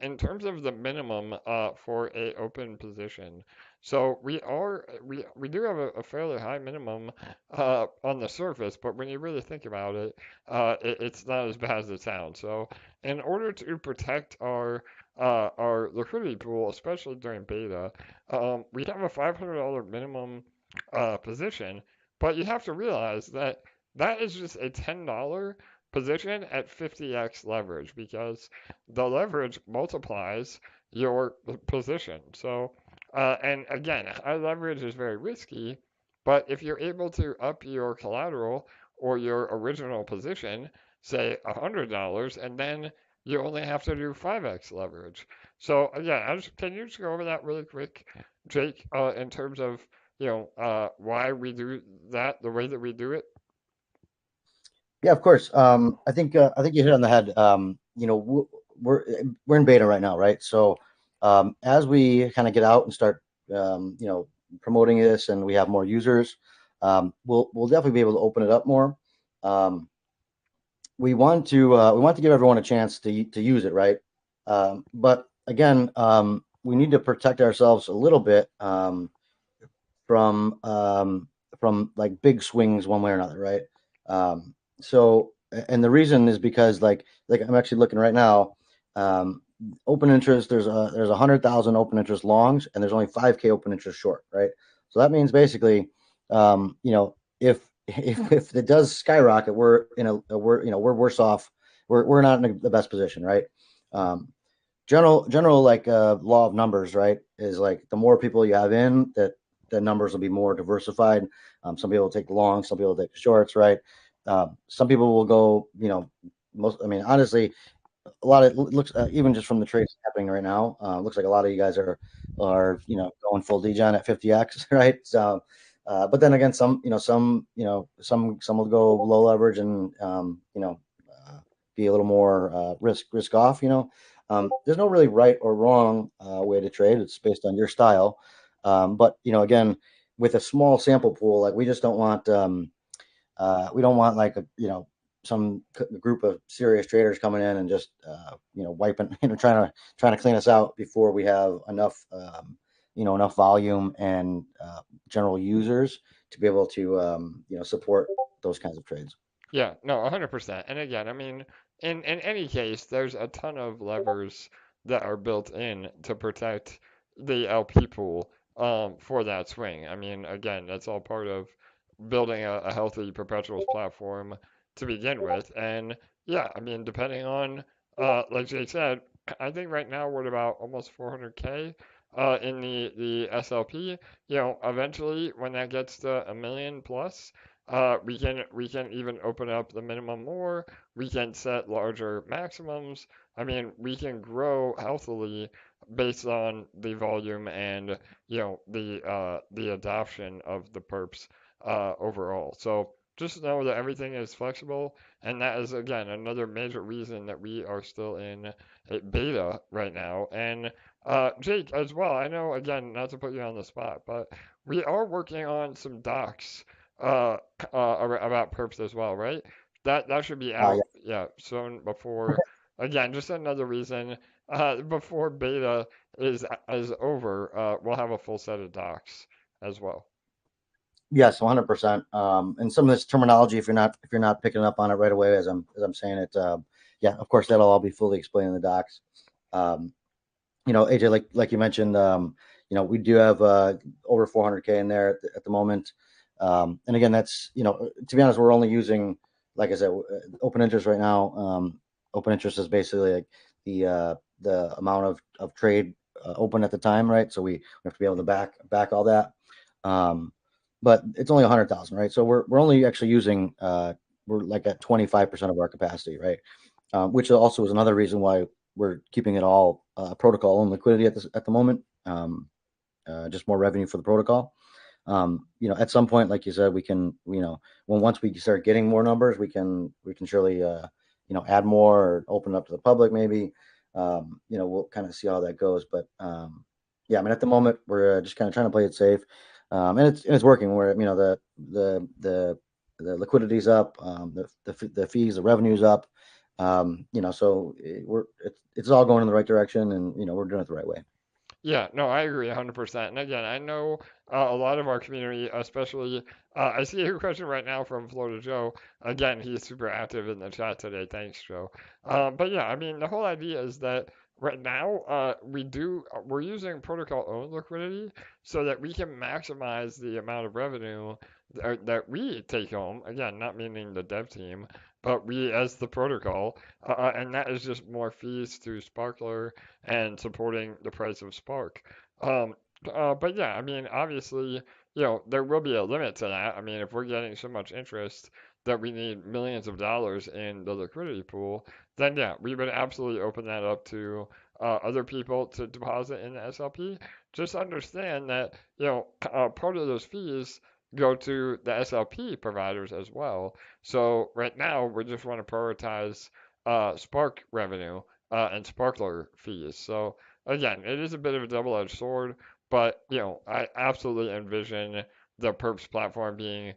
In terms of the minimum for a open position. So we do have a fairly high minimum on the surface, but when you really think about it, it's not as bad as it sounds. So in order to protect our liquidity pool, especially during beta, we have a $500 minimum position, but you have to realize that that is just a $10 position at 50x leverage because the leverage multiplies your position. So and again, high leverage is very risky, but if you're able to up your collateral or your original position, say $100, and then you only have to do 5x leverage. So again, can you just go over that really quick, Jake, in terms of why we do that the way that we do it? Yeah, of course. I think you hit on the head. We're in beta right now, right? So as we kind of get out and start, promoting this, and we have more users, we'll definitely be able to open it up more. We want to give everyone a chance to use it, right? But again, we need to protect ourselves a little bit from like big swings one way or another, right? So, and the reason is because like I'm actually looking right now, open interest, there's 100,000 open interest longs, and there's only 5K open interest short, right? So that means basically, if it does skyrocket, we're worse off. we're not in the best position, right? General like law of numbers, right, is like the more people you have in, that the numbers will be more diversified. Some people will take long, some people will take shorts, right? Some people will go, I mean, honestly, a lot of looks even just from the trades happening right now, looks like a lot of you guys are going full degen at 50x, right? So, but then again, some will go low leverage and be a little more risk off. There's no really right or wrong way to trade. It's based on your style. But again, with a small sample pool, like we just don't want we don't want like some group of serious traders coming in and just wiping, trying to clean us out before we have enough enough volume and general users to be able to support those kinds of trades. Yeah, no, 100%. And again, I mean, in any case, there's a ton of levers that are built in to protect the LP pool for that swing. I mean, again, that's all part of building a healthy perpetuals platform to begin with. And yeah, I mean, depending on, like Jake said, I think right now we're at about almost 400K in the SLP. Eventually when that gets to a million plus, we can even open up the minimum more. We can set larger maximums. I mean, we can grow healthily based on the volume and the adoption of the perps overall. So just know that everything is flexible, and that is again another major reason that we are still in a beta right now. And Jake as well. I know again not to put you on the spot, but we are working on some docs about perps as well, right? That should be out, yeah, soon before. Again, just another reason. Before beta is over, we'll have a full set of docs as well. Yes, 100%. And some of this terminology, if you're not picking up on it right away as I'm saying it, yeah, of course that'll all be fully explained in the docs. AJ, like you mentioned, we do have over 400K in there at the moment. And again, that's to be honest, we're only using, like I said, open interest right now. Open interest is basically like the amount of trade open at the time, right? So we have to be able to back all that. But it's only 100,000, right? So we're only actually using we're like at 25% of our capacity, right? Which also is another reason why we're keeping it all protocol and liquidity at the moment. Just more revenue for the protocol. At some point, like you said, we can once we start getting more numbers, we can surely add more or open up to the public maybe. We'll kind of see how that goes. But yeah, I mean at the moment we're just kind of trying to play it safe. And it's working. Where the liquidity's up, the fees, the revenue's up. So it's all going in the right direction, and we're doing it the right way. Yeah, no, I agree 100%. And again, I know a lot of our community, especially, I see a question right now from Florida Joe. Again, he's super active in the chat today. Thanks, Joe. But yeah, I mean, the whole idea is that right now we're using protocol owned liquidity so that we can maximize the amount of revenue that we take home. Again, not meaning the dev team, but we as the protocol, and that is just more fees to Sparkler and supporting the price of Spark. But yeah, I mean, obviously, there will be a limit to that. I mean, if we're getting so much interest that we need millions of dollars in the liquidity pool, then yeah, we would absolutely open that up to other people to deposit in the SLP. Just understand that, part of those fees go to the SLP providers as well. So right now, we just want to prioritize Spark revenue and Sparkler fees. So again, it is a bit of a double-edged sword, but I absolutely envision the Perps platform being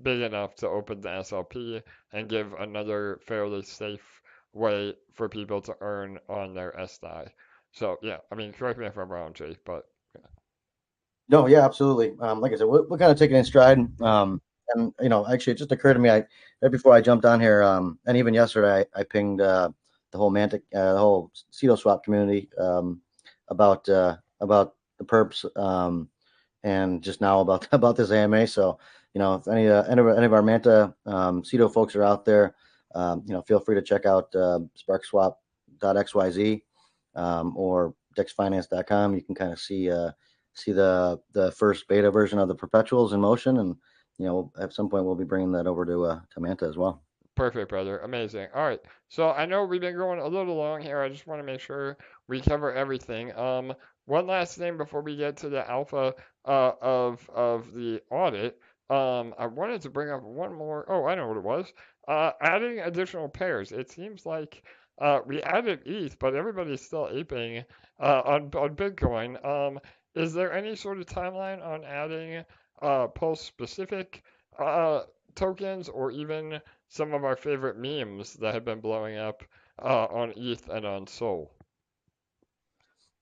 big enough to open the SLP and give another fairly safe way for people to earn on their SDI. So yeah, I mean, correct me if I'm wrong, Jake, but yeah. No, yeah, absolutely. Like I said, we're kind of taking it in stride. And actually, it just occurred to me right before I jumped on here, and even yesterday, I pinged the whole Manta, the whole CetoSwap community about the perps, and just now about this AMA. So if any of our Manta Ceto folks are out there, feel free to check out sparkswap.xyz or dexfinance.com. You can kind of see the first beta version of the perpetuals in motion, and at some point we'll be bringing that over to Manta as well. Perfect, brother. Amazing. All right. So I know we've been going a little long here. I just want to make sure we cover everything. One last thing before we get to the alpha of the audit. I wanted to bring up one more. Oh, I know what it was. Adding additional pairs. It seems like we added ETH, but everybody's still aping on Bitcoin. Is there any sort of timeline on adding Pulse specific tokens, or even some of our favorite memes that have been blowing up on ETH and on Sol?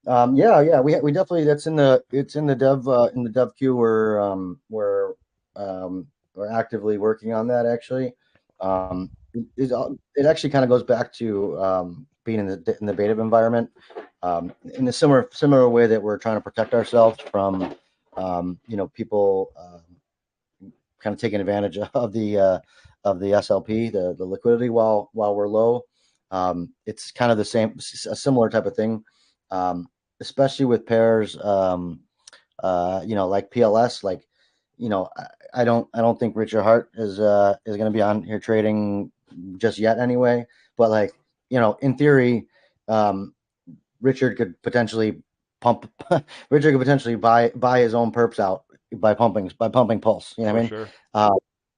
Yeah, we definitely, it's in the dev queue. We're actively working on that actually. It actually kind of goes back to being in the beta environment, in a similar way that we're trying to protect ourselves from people kind of taking advantage of the SLP, the liquidity while we're low. It's kind of a similar type of thing, especially with pairs, like PLS. Like, I don't think Richard Hart is going to be on here trading just yet anyway. But like, in theory, Richard could potentially buy his own perps out by pumping Pulse. You know what I mean?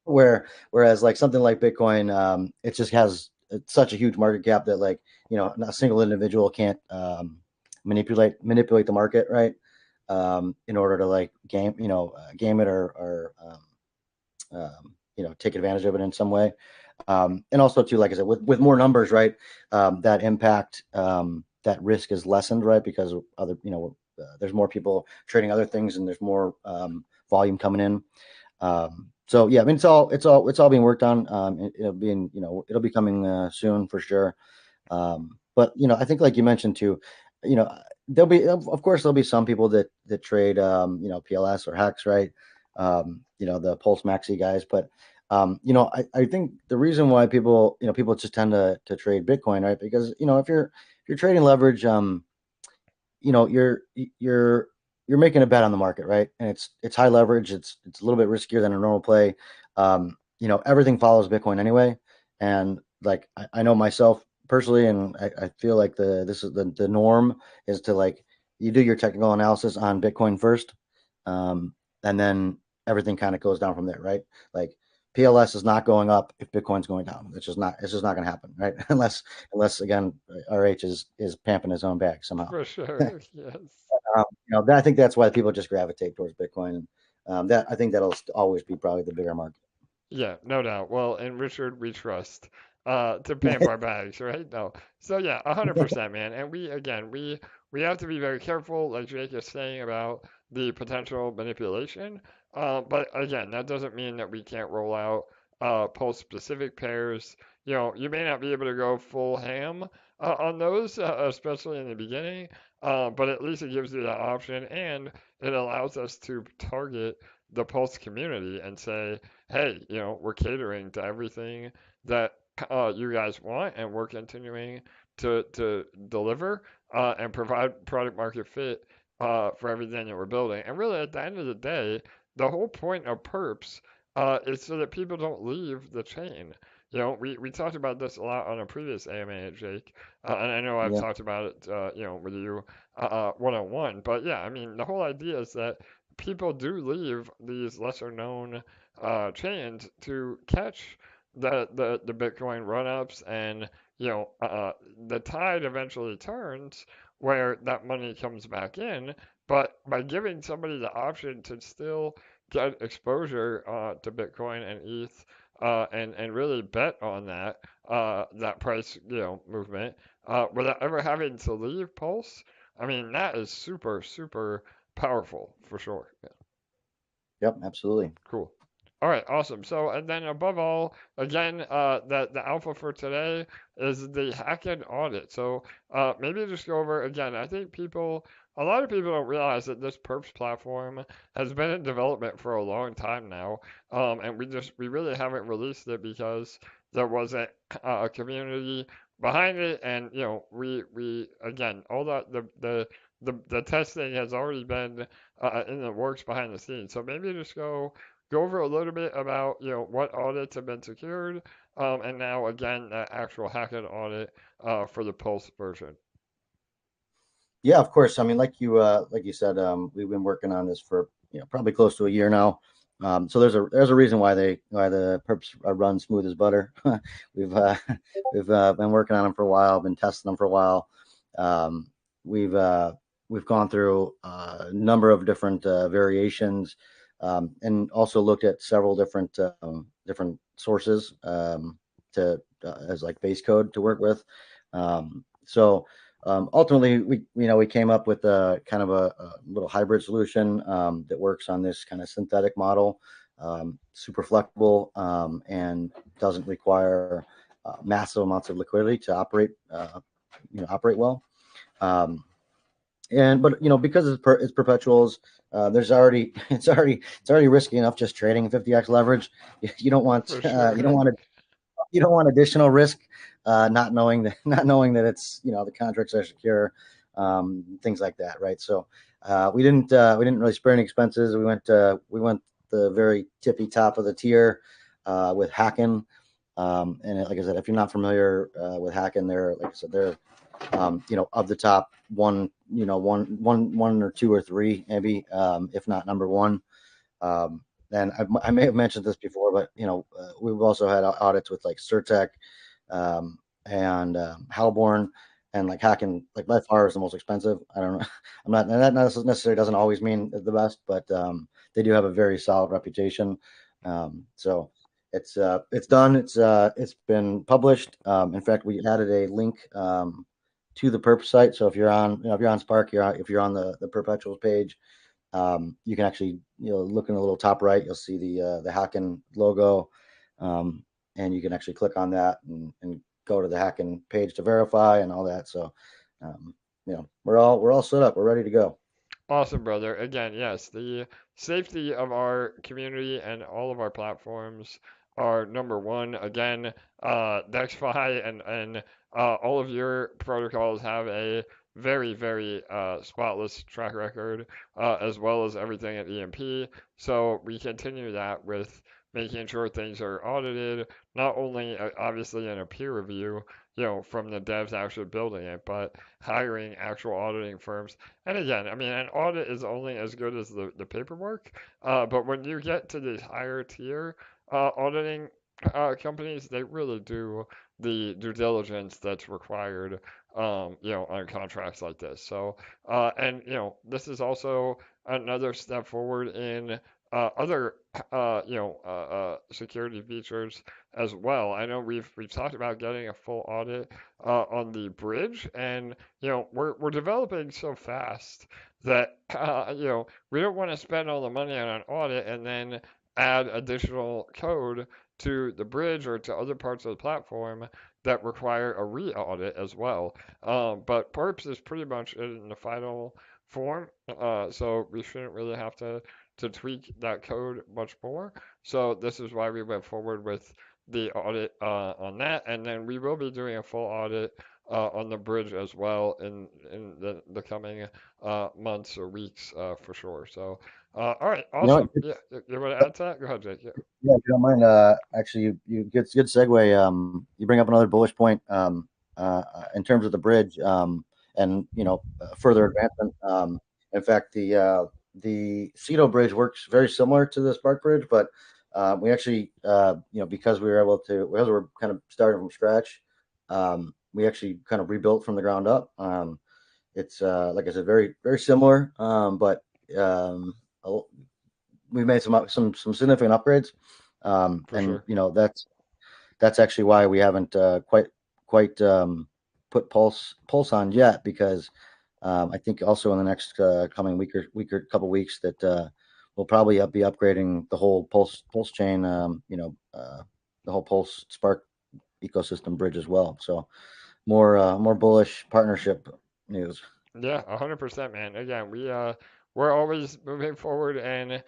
Sure. Whereas like something like Bitcoin, it just has such a huge market cap that like, a single individual can't manipulate the market, right? In order to like game it or take advantage of it in some way. And also too, like I said, with more numbers, right? That impact, that risk is lessened, right? Because there's more people trading other things and there's more volume coming in. So yeah, I mean, it's all being worked on. It'll be coming soon for sure. But I think like you mentioned too, there'll be some people that trade PLS or Hex, right? The Pulse Maxi guys, but I think the reason why people just tend to trade Bitcoin, right? Because if you're trading leverage, you're making a bet on the market, right? And it's high leverage. It's a little bit riskier than a normal play. Everything follows Bitcoin anyway. And like I know myself personally, and I feel like the norm is to like you do your technical analysis on Bitcoin first, and then everything kind of goes down from there, right? Like PLS is not going up if Bitcoin's going down. It's just not going to happen, right? unless again RH is pamping his own bag somehow. For sure, yes. I think that's why people just gravitate towards Bitcoin. That I think that'll always be probably the bigger market. Yeah, no doubt. Well, and Richard, we trust to pamp our bags, right? No. So yeah, 100%, man. And we have to be very careful, like Jake is saying, about the potential manipulation. But again, that doesn't mean that we can't roll out Pulse specific pairs. You may not be able to go full ham on those, especially in the beginning. But at least it gives you that option, and it allows us to target the Pulse community and say, hey, we're catering to everything that you guys want, and we're continuing to deliver and provide product market fit for everything that we're building. And really, at the end of the day, the whole point of Perps is so that people don't leave the chain. We talked about this a lot on a previous AMA, Jake, and I know I've talked about it, with you one-on-one. But yeah, I mean, the whole idea is that people do leave these lesser known chains to catch the Bitcoin run-ups, and the tide eventually turns where that money comes back in. But by giving somebody the option to still get exposure to Bitcoin and ETH, and really bet on that price movement without ever having to leave Pulse, I mean, that is super, super powerful for sure. Yeah. Yep, absolutely. Cool. All right, awesome. So, and then above all, again, the alpha for today is the Hacken Audit. So, maybe just go over again. I think a lot of people don't realize that this Perps platform has been in development for a long time now, and we really haven't released it because there wasn't a community behind it, and we again, all the testing has already been in the works behind the scenes. So maybe just go over a little bit about what audits have been secured, and now again the actual Hacken audit for the Pulse version. Yeah, of course. I mean, like you said, we've been working on this for probably close to a year now. So there's a reason why the perps run smooth as butter. we've been working on them for a while, been testing them for a while. We've gone through a number of different variations, and also looked at several different sources to as like base code to work with. Ultimately, we came up with a kind of a little hybrid solution that works on this kind of synthetic model, super flexible, and doesn't require massive amounts of liquidity to operate well. But because it's perpetuals, it's already risky enough just trading 50x leverage. You don't want you don't want additional risk, not knowing that it's the contracts are secure, things like that, right? So we didn't really spare any expenses. We went the very tippy top of the tier with Hacken, and like I said, if you're not familiar with Hacken, they're of the top one or two or three maybe, if not number one. And I may have mentioned this before, but we've also had audits with like Certec and Halborn, and like Hacken, like by far is the most expensive. I don't know. That necessarily doesn't always mean the best, but they do have a very solid reputation. So it's done. It's been published. In fact, we added a link to the Perps site. So if you're on Spark, if you're on the Perpetuals page, you can actually look in the little top right, you'll see the Hacken logo, and you can actually click on that and go to the Hacken page to verify and all that. So we're all set up, we're ready to go. Awesome, brother. Again, yes, the safety of our community and all of our platforms are number one. Again, DeXi and all of your protocols have a very, very spotless track record, as well as everything at EMP. So we continue that with making sure things are audited, not only obviously in a peer review, from the devs actually building it, but hiring actual auditing firms. And again, I mean, an audit is only as good as the paperwork, but when you get to these higher tier auditing companies, they really do the due diligence that's required, on contracts like this. So, and this is also another step forward in other, security features as well. I know we've talked about getting a full audit on the bridge, and we're developing so fast that we don't want to spend all the money on an audit and then add additional code to the bridge or to other parts of the platform that require a re-audit as well. But Perps is pretty much in the final form, so we shouldn't really have to tweak that code much more. So this is why we went forward with the audit on that, and then we will be doing a full audit on the bridge as well in the coming months or weeks for sure. So, all right, awesome. Yeah, you want to add to that? Go ahead, Jake. Yeah, if you don't mind, actually, you good segue. You bring up another bullish point in terms of the bridge, and further advancement. In fact, the Ceto bridge works very similar to the Spark bridge, but we actually, because we're kind of starting from scratch, we actually kind of rebuilt from the ground up. It's like I said, very very similar, but we made some significant upgrades, and sure. That's actually why we haven't quite put Pulse on yet, because I think also in the next coming week or couple weeks that we'll probably be upgrading the whole PulseChain, the whole Pulse Spark ecosystem bridge as well. So more bullish partnership news. Yeah, 100%, man. Again, we're always moving forward and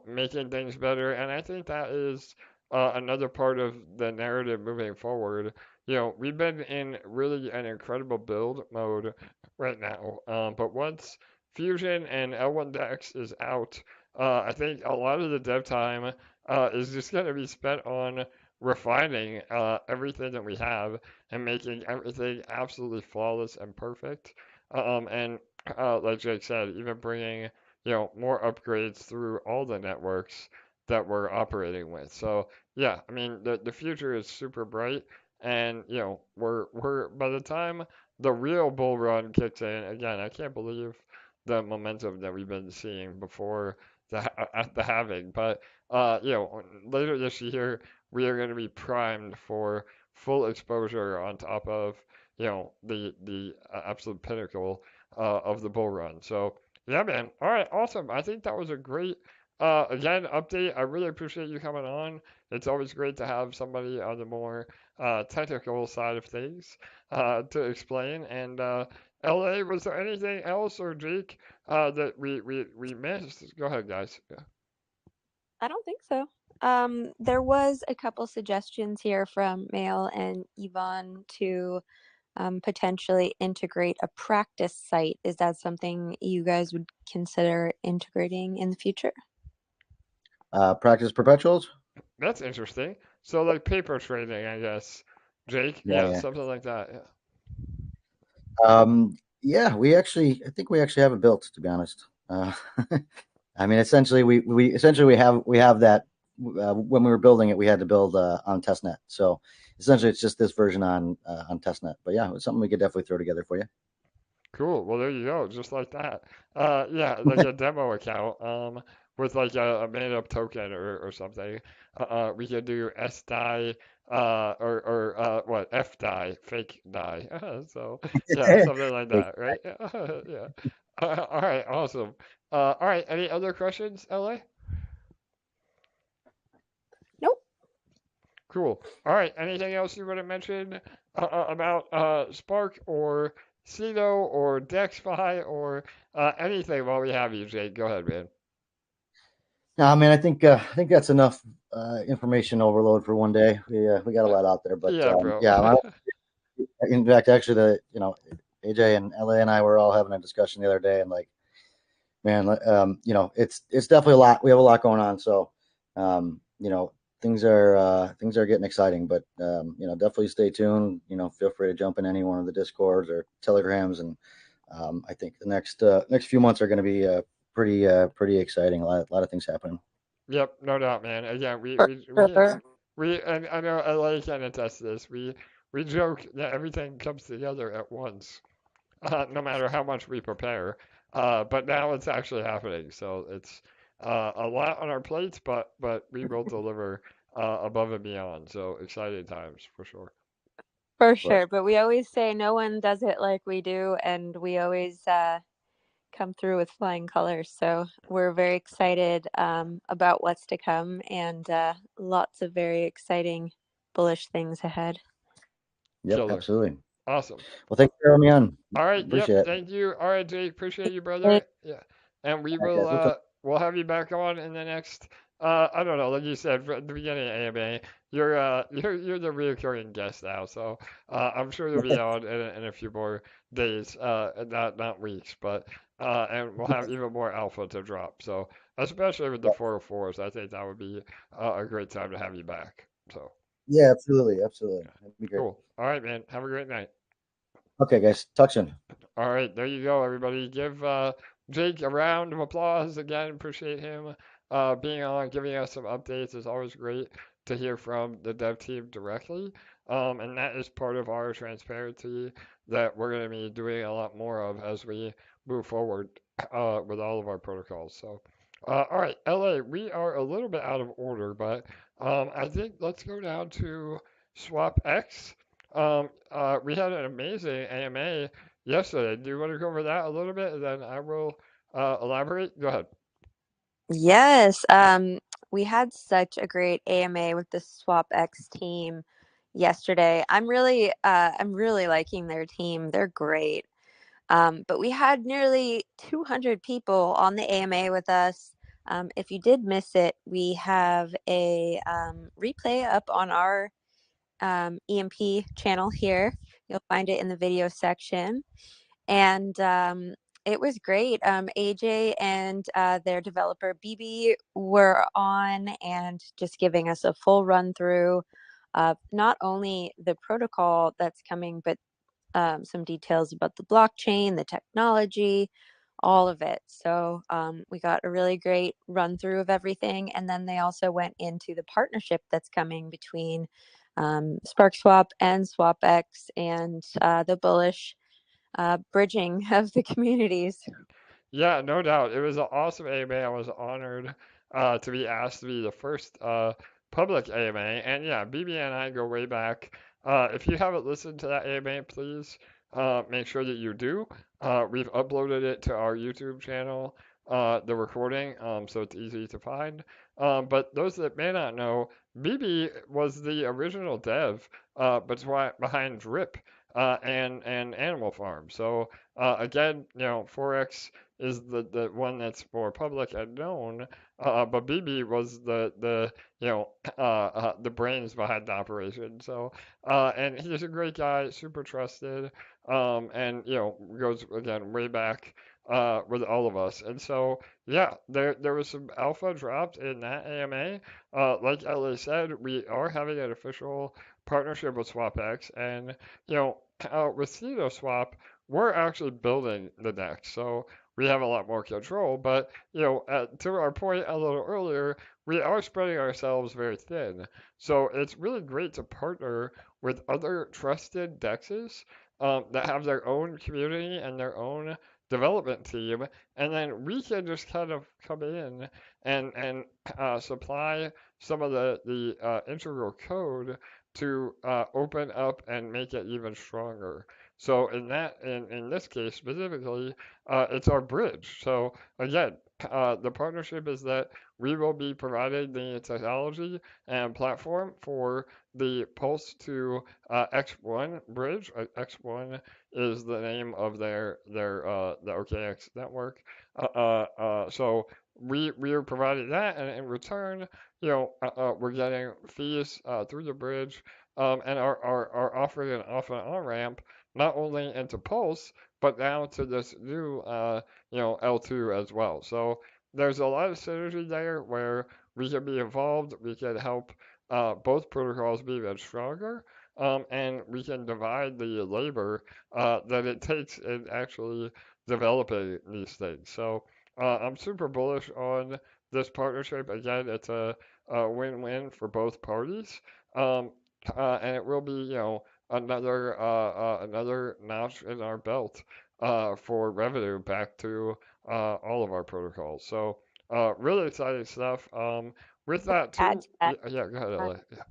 making things better, and I think that is another part of the narrative moving forward. We've been in really an incredible build mode right now. But once Fusion and L1X is out, I think a lot of the dev time is just going to be spent on refining everything that we have and making everything absolutely flawless and perfect. And like Jake said, even bringing more upgrades through all the networks that we're operating with. So yeah, I mean the future is super bright, and we're by the time the real bull run kicks in again, I can't believe the momentum that we've been seeing before at the halving. But later this year we are going to be primed for full exposure on top of the absolute pinnacle of the bull run. So yeah, man. All right, awesome. I think that was a great again update. I really appreciate you coming on. It's always great to have somebody on the more technical side of things to explain. And LA, was there anything else, or Jake, that we missed? Go ahead, guys. Yeah. I don't think so. There was a couple suggestions here from Mail and Yvonne to potentially integrate a practice site. Is that something you guys would consider integrating in the future? Practice perpetuals? That's interesting. So like paper trading, I guess. Jake, yeah, something like that. Yeah. Yeah, I think we actually have it built, to be honest. I mean, essentially, we have that. When we were building it, we had to build on testnet. So essentially, it's just this version on testnet. But yeah, it's something we could definitely throw together for you. Cool. Well, there you go. Just like that. Yeah, like a demo account. With like a made up token or something. We could do SDAI, or what, FDAI, fake DAI. So yeah, something like that, right? Yeah. All right, awesome. All right, any other questions, LA? Nope. Cool. All right, anything else you want to mention about Spark or Ceto or DexFi or anything while we have you, Jake? Go ahead, man. No, I mean, I think that's enough information overload for one day. We got a lot out there, but yeah, bro. Yeah. In fact, actually, AJ and LA and I were all having a discussion the other day, and like, man, it's definitely a lot. We have a lot going on, so things are getting exciting. But definitely stay tuned. Feel free to jump in any one of the Discords or Telegrams, and I think the next few months are going to be pretty exciting. A lot of things happening. Yep, no doubt, man. Again, and I know LA can attest to this. We joke that everything comes together at once, no matter how much we prepare. But now it's actually happening, so it's a lot on our plates, but we will deliver above and beyond. So exciting times for sure. For sure, but we always say no one does it like we do, and we always come through with flying colors. So we're very excited about what's to come, and lots of very exciting, bullish things ahead. Yep, Killer. Absolutely. Awesome. Well, thanks for having me on. All right. Appreciate it. Thank you. All right, Jake. Appreciate you, brother. Yeah. And we will we'll have you back on in the next I don't know, like you said at the beginning of AMA, you're the reoccurring guest now, so I'm sure you'll be on in a few more days, not weeks, but and we'll have even more alpha to drop. So especially with the 404s, I think that would be a great time to have you back. So yeah, absolutely. That'd be great. Cool. All right, man. Have a great night. Okay, guys. Talk soon. All right, there you go, everybody. Give Jake a round of applause again. Appreciate him being on, giving us some updates. It's always great to hear from the dev team directly. And that is part of our transparency that we're going to be doing a lot more of as we move forward with all of our protocols. So, all right, LA, we are a little bit out of order, but I think let's go down to SwapX. We had an amazing AMA yesterday. Do you want to go over that a little bit, and then I will elaborate? Go ahead. Yes, we had such a great AMA with the SwapX team yesterday. I'm really liking their team. They're great. But we had nearly 200 people on the AMA with us. If you did miss it, we have a replay up on our EMP channel here. You'll find it in the video section. And it was great. AJ and their developer BB were on and just giving us a full run through of not only the protocol that's coming, but some details about the blockchain, the technology, all of it. So we got a really great run through of everything. And then they also went into the partnership that's coming between SparkSwap and SwapX and the bullish bridging of the communities. Yeah, no doubt. It was an awesome AMA. I was honored to be asked to be the first public AMA. And yeah, BB and I go way back. If you haven't listened to that AMA, please make sure that you do. We've uploaded it to our YouTube channel, the recording, so it's easy to find. But those that may not know, BB was the original dev behind Drip and Animal Farm. So again, Forex is the one that's more public and known, but BB was the brains behind the operation. So and he's a great guy, super trusted, and goes again way back with all of us. And so yeah, there was some alpha dropped in that AMA. Like LA said, we are having an official partnership with SwapX, and with CetoSwap, we're actually building the DEX, so we have a lot more control. But to our point a little earlier, we are spreading ourselves very thin. So it's really great to partner with other trusted DEXs that have their own community and their own development team, and then we can just kind of come in and supply some of the integral code to open up and make it even stronger. So in this case specifically, it's our bridge. So again, the partnership is that we will be providing the technology and platform for the Pulse to X1 bridge. X1 is the name of the OKX network. So we are providing that, and in return, we're getting fees through the bridge, and are offering an off and on ramp not only into Pulse but now to this new L2 as well. So there's a lot of synergy there where we can be involved, we can help both protocols be even stronger, and we can divide the labor that it takes in actually developing these things. So I'm super bullish on this partnership. Again, it's a win-win for both parties, and it will be, another notch in our belt for revenue back to all of our protocols. So really exciting stuff. With that too, Add to that. yeah, go ahead, Ellie. Yeah.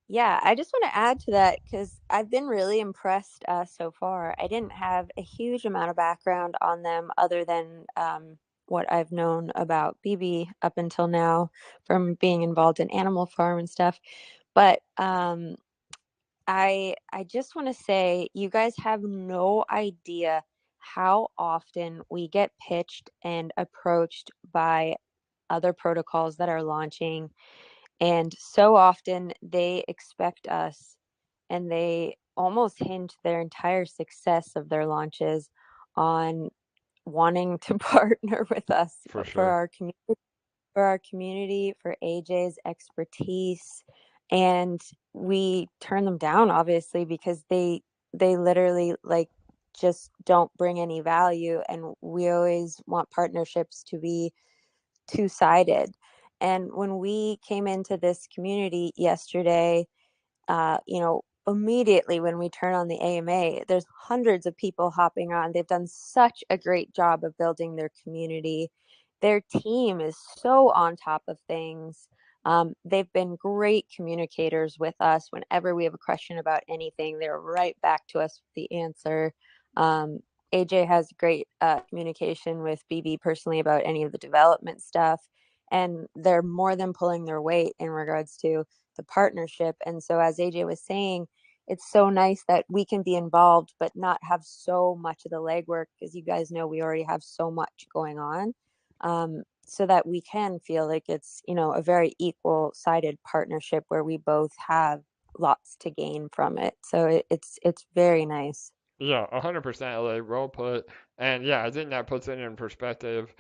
Yeah, I just want to add to that because I've been really impressed so far. I didn't have a huge amount of background on them other than what I've known about BB up until now from being involved in Animal Farm and stuff. But I just want to say you guys have no idea how often we get pitched and approached by other protocols that are launching, and so often they expect us and they almost hinge their entire success of their launches on wanting to partner with us For for sure. our community, for AJ's expertise. And we turn them down obviously because they literally like just don't bring any value, and we always want partnerships to be two-sided. And when we came into this community yesterday, immediately when we turn on the AMA, there's hundreds of people hopping on. They've done such a great job of building their community. Their team is so on top of things. They've been great communicators with us. Whenever we have a question about anything, they're right back to us with the answer. AJ has great communication with BB personally about any of the development stuff, and they're more than pulling their weight in regards to the partnership. And so, as AJ was saying, it's so nice that we can be involved but not have so much of the legwork, because you guys know we already have so much going on. so that we can feel like it's, you know, a very equal-sided partnership where we both have lots to gain from it. So it's very nice. Yeah, 100% LA, well put. And yeah, I think that puts it in perspective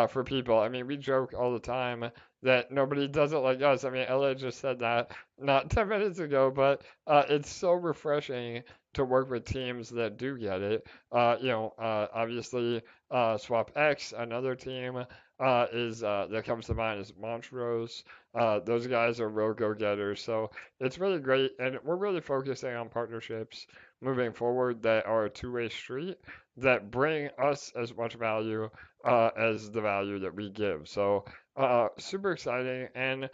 for people. I mean, we joke all the time that nobody does it like us. I mean, LA just said that not 10 minutes ago, but it's so refreshing to work with teams that do get it. Obviously, SwapX, another team, is that comes to mind is Montrose. Those guys are real go-getters. So it's really great, and we're really focusing on partnerships moving forward that are a two-way street that bring us as much value as the value that we give. So super exciting. And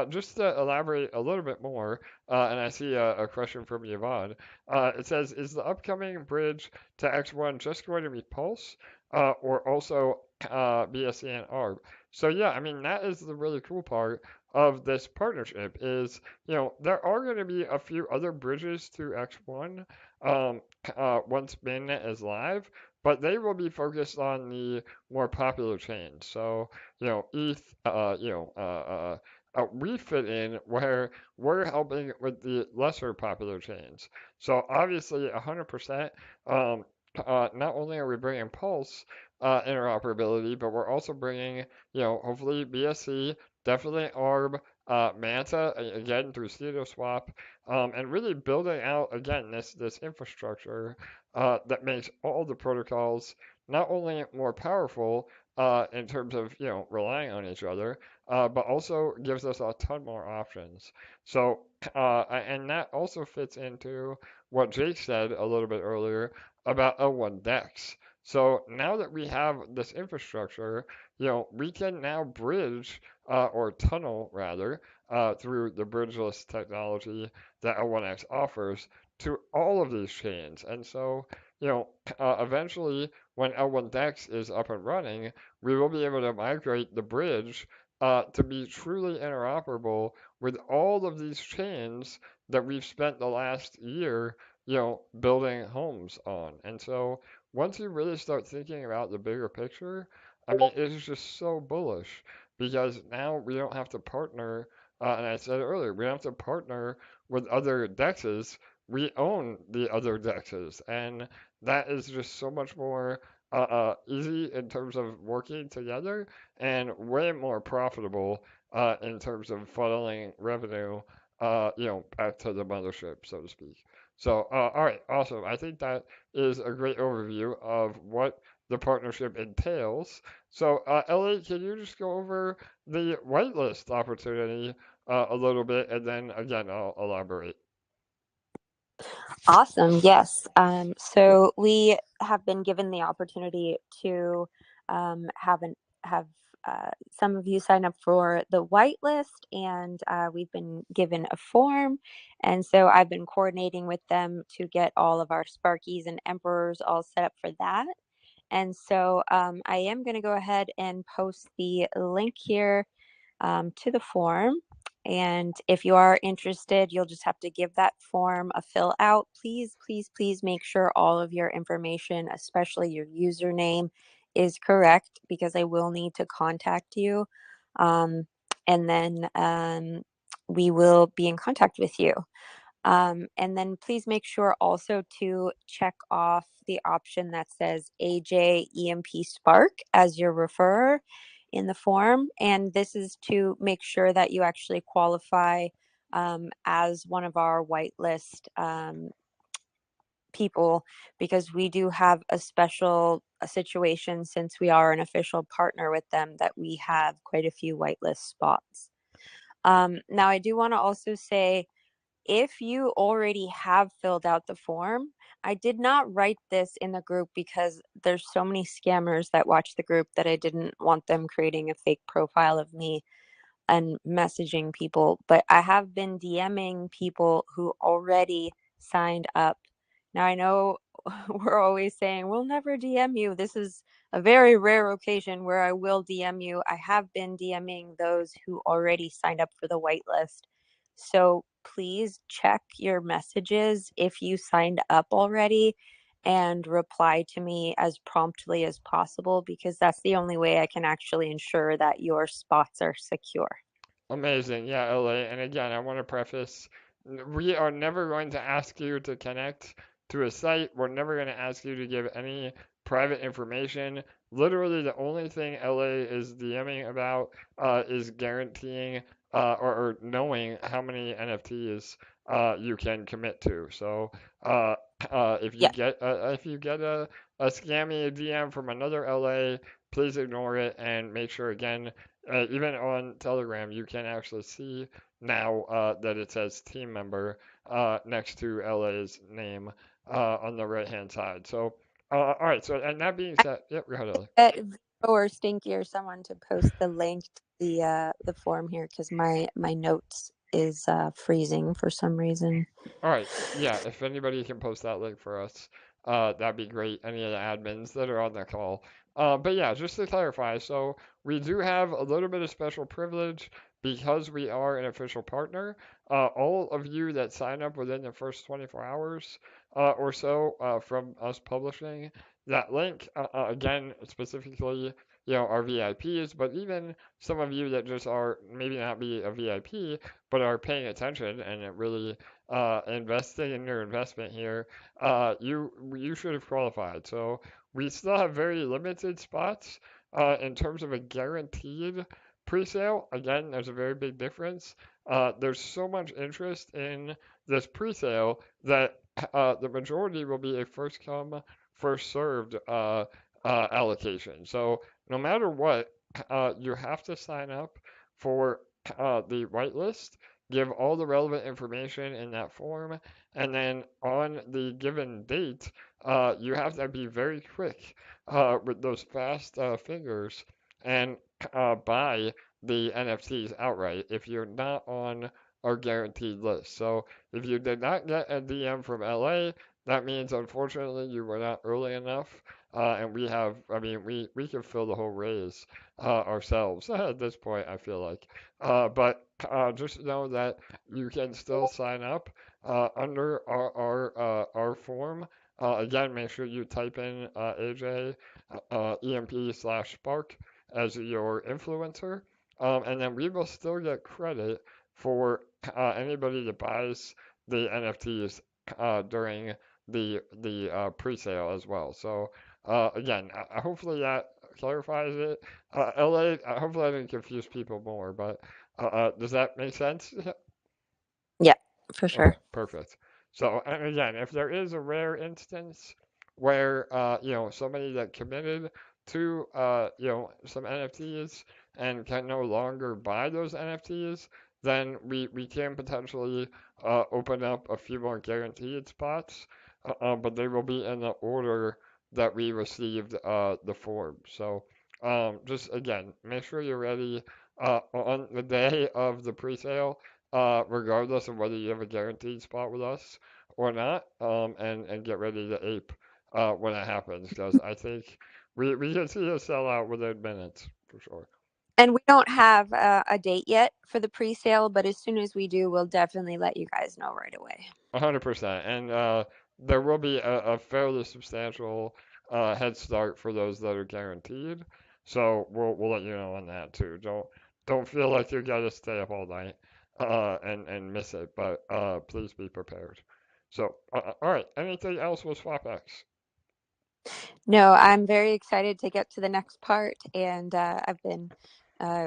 just to elaborate a little bit more, and I see a question from Yvonne. It says, is the upcoming bridge to X1 just going to be Pulse, or also BSC and ARB? So yeah, I mean that is the really cool part of this partnership is, there are going to be a few other bridges to X1 once mainnet is live, but they will be focused on the more popular chains. So, ETH, we fit in where we're helping with the lesser popular chains. So obviously, 100%. Not only are we bringing Pulse interoperability, but we're also bringing, hopefully BSC, definitely ARB, Manta, again through CetoSwap, and really building out, again, this infrastructure that makes all the protocols not only more powerful in terms of, relying on each other, but also gives us a ton more options. So, and that also fits into what Jake said a little bit earlier about L1 DEX. So now that we have this infrastructure, we can now bridge or tunnel rather through the bridgeless technology that L1X offers to all of these chains. And so, eventually, when L1 DEX is up and running, we will be able to migrate the bridge to be truly interoperable with all of these chains that we've spent the last year, building homes on. And so, once you really start thinking about the bigger picture, I mean, it's just so bullish because now we don't have to partner, and I said earlier, we don't have to partner with other DEXs. We own the other DEXs, and that is just so much more easy in terms of working together and way more profitable in terms of funneling revenue, back to the mothership, so to speak. So, all right, awesome. I think that is a great overview of what the partnership entails. So, Ellie, can you just go over the whitelist opportunity a little bit, and then again, I'll elaborate. Awesome. Yes. So we have been given the opportunity to have some of you sign up for the whitelist, and we've been given a form. And so I've been coordinating with them to get all of our Sparkies and Emperors all set up for that. And so I am going to go ahead and post the link here to the form. And if you are interested, you'll just have to give that form a fill out. Please, please, please make sure all of your information, especially your username, is correct because I will need to contact you. And then we will be in contact with you. And then please make sure also to check off the option that says AJ EMP Spark as your referrer in the form. And this is to make sure that you actually qualify as one of our whitelist people, because we do have a special situation since we are an official partner with them that we have quite a few whitelist spots. Now, I do want to also say, if you already have filled out the form, I did not write this in the group because there's so many scammers that watch the group that I didn't want them creating a fake profile of me and messaging people. But I have been DMing people who already signed up. Now, I know we're always saying we'll never DM you. This is a very rare occasion where I will DM you. I have been DMing those who already signed up for the whitelist. So please check your messages if you signed up already and reply to me as promptly as possible, because that's the only way I can actually ensure that your spots are secure. Amazing. Yeah, LA. And again, I want to preface, we are never going to ask you to connect to a site. We're never going to ask you to give any private information. Literally, the only thing LA is DMing about is guaranteeing or knowing how many NFTs you can commit to. So if you Yeah. get a scammy DM from another LA, please ignore it and make sure again even on Telegram, you can actually see now that it says team member next to LA's name on the right-hand side. So, all right. So, and that being said, yep, go ahead, LA. Get Vivo or Stinky or someone to post the link to the form here, because my notes is freezing for some reason. All right. Yeah, if anybody can post that link for us, that'd be great. Any of the admins that are on the call. But yeah, just to clarify, so we do have a little bit of special privilege because we are an official partner. All of you that sign up within the first 24 hours or so from us publishing that link, again, specifically, our VIPs, but even some of you that just are maybe not be a VIP, but are paying attention and it really investing in your investment here, you should have qualified. So we still have very limited spots in terms of a guaranteed pre-sale. Again, there's a very big difference. There's so much interest in this pre-sale that the majority will be a first come, first served allocation. So no matter what, you have to sign up for the whitelist, give all the relevant information in that form, and then on the given date, you have to be very quick with those fast fingers and buy the NFTs outright if you're not on our guaranteed list. So if you did not get a DM from LA, that means unfortunately you were not early enough. And we have, I mean, we can fill the whole raise ourselves at this point, I feel like. But just know that you can still sign up under our form. Again, make sure you type in AJ EMP/Spark as your influencer, and then we will still get credit for anybody that buys the NFTs during the pre-sale as well. So again, hopefully that clarifies it. LA, hopefully I didn't confuse people more, but does that make sense? Yeah, for Okay, sure. perfect. So, and again, if there is a rare instance where, somebody that committed to, some NFTs and can no longer buy those NFTs, then we can potentially open up a few more guaranteed spots, but they will be in the order that we received the form. So, just again, make sure you're ready on the day of the pre-sale regardless of whether you have a guaranteed spot with us or not, and get ready to ape when it happens, because I think we can see a sellout within minutes for sure. And we don't have a date yet for the pre-sale, but as soon as we do, we'll definitely let you guys know right away. 100%, and there will be a fairly substantial head start for those that are guaranteed. So we'll let you know on that too. Don't feel like you gotta stay up all night and miss it, but please be prepared. So all right, anything else with SwapX? No, I'm very excited to get to the next part, and I've been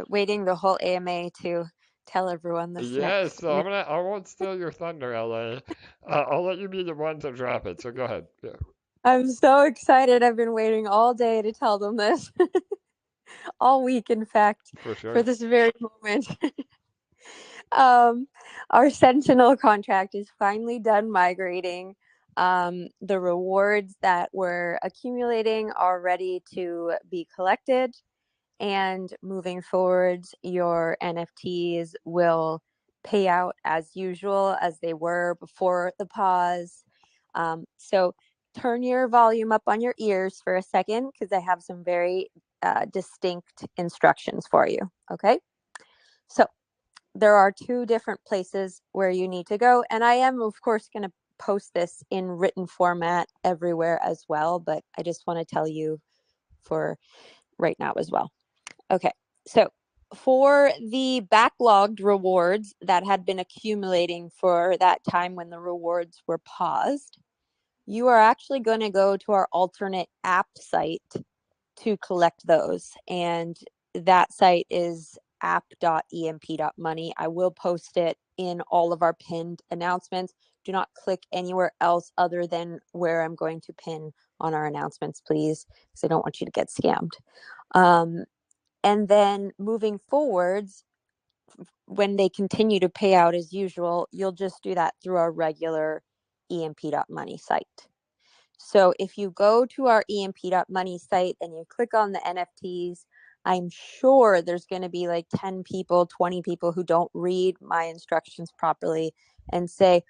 waiting the whole AMA to tell everyone this Yes, next. so I won't steal your thunder, LA. I'll let you be the one to drop it. So go ahead. Yeah. I'm so excited. I've been waiting all day to tell them this. All week, in fact, For sure. for this very moment. Our Sentinel contract is finally done migrating. The rewards that were accumulating are ready to be collected, and moving forward, your NFTs will pay out as usual as they were before the pause. So turn your volume up on your ears for a second, because I have some very distinct instructions for you. Okay, so there are two different places where you need to go, and I am of course going to post this in written format everywhere as well, but I just want to tell you for right now as well. Okay, so for the backlogged rewards that had been accumulating for that time when the rewards were paused, you are actually going to go to our alternate app site to collect those. And that site is app.emp.money. I will post it in all of our pinned announcements. Do not click anywhere else other than where I'm going to pin on our announcements, please, because I don't want you to get scammed. And then moving forwards, when they continue to pay out as usual, you'll just do that through our regular EMP.Money site. So if you go to our EMP.Money site and you click on the NFTs, I'm sure there's going to be like 10 people, 20 people who don't read my instructions properly and say,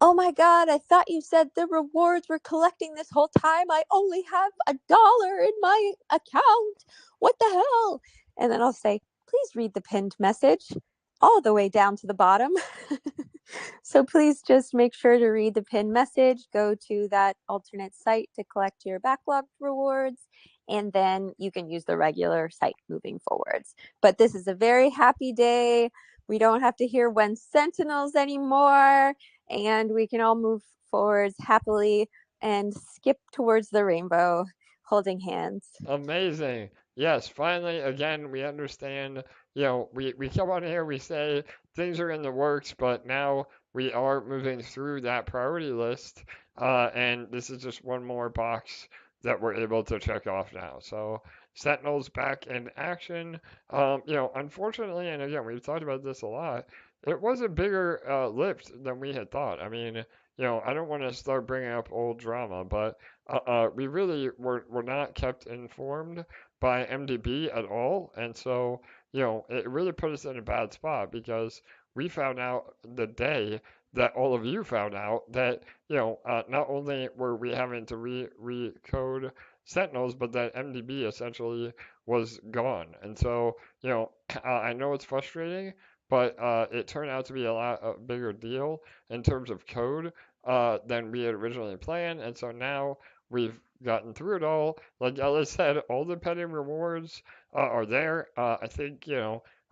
oh my God, I thought you said the rewards were collecting this whole time. I only have $1 in my account. What the hell? And then I'll say, please read the pinned message all the way down to the bottom. So please just make sure to read the pinned message, go to that alternate site to collect your backlogged rewards, and then you can use the regular site moving forwards. But this is a very happy day. We don't have to hear when sentinels anymore, and we can all move forwards happily and skip towards the rainbow holding hands. Amazing. Yes, finally, again, we understand, we come on here, we say things are in the works, but now we are moving through that priority list, and this is just one more box that we're able to check off now. So Sentinel's back in action. Unfortunately, and again, we've talked about this a lot, it was a bigger lift than we had thought. I mean, I don't want to start bringing up old drama, but we really were not kept informed by MDB at all. And so, it really put us in a bad spot because we found out the day that all of you found out that, not only were we having to recode Sentinels, but that MDB essentially was gone. And so, I know it's frustrating, but it turned out to be a bigger deal in terms of code than we had originally planned. And so now we've gotten through it all. Like Ella said, all the pending rewards are there. I think,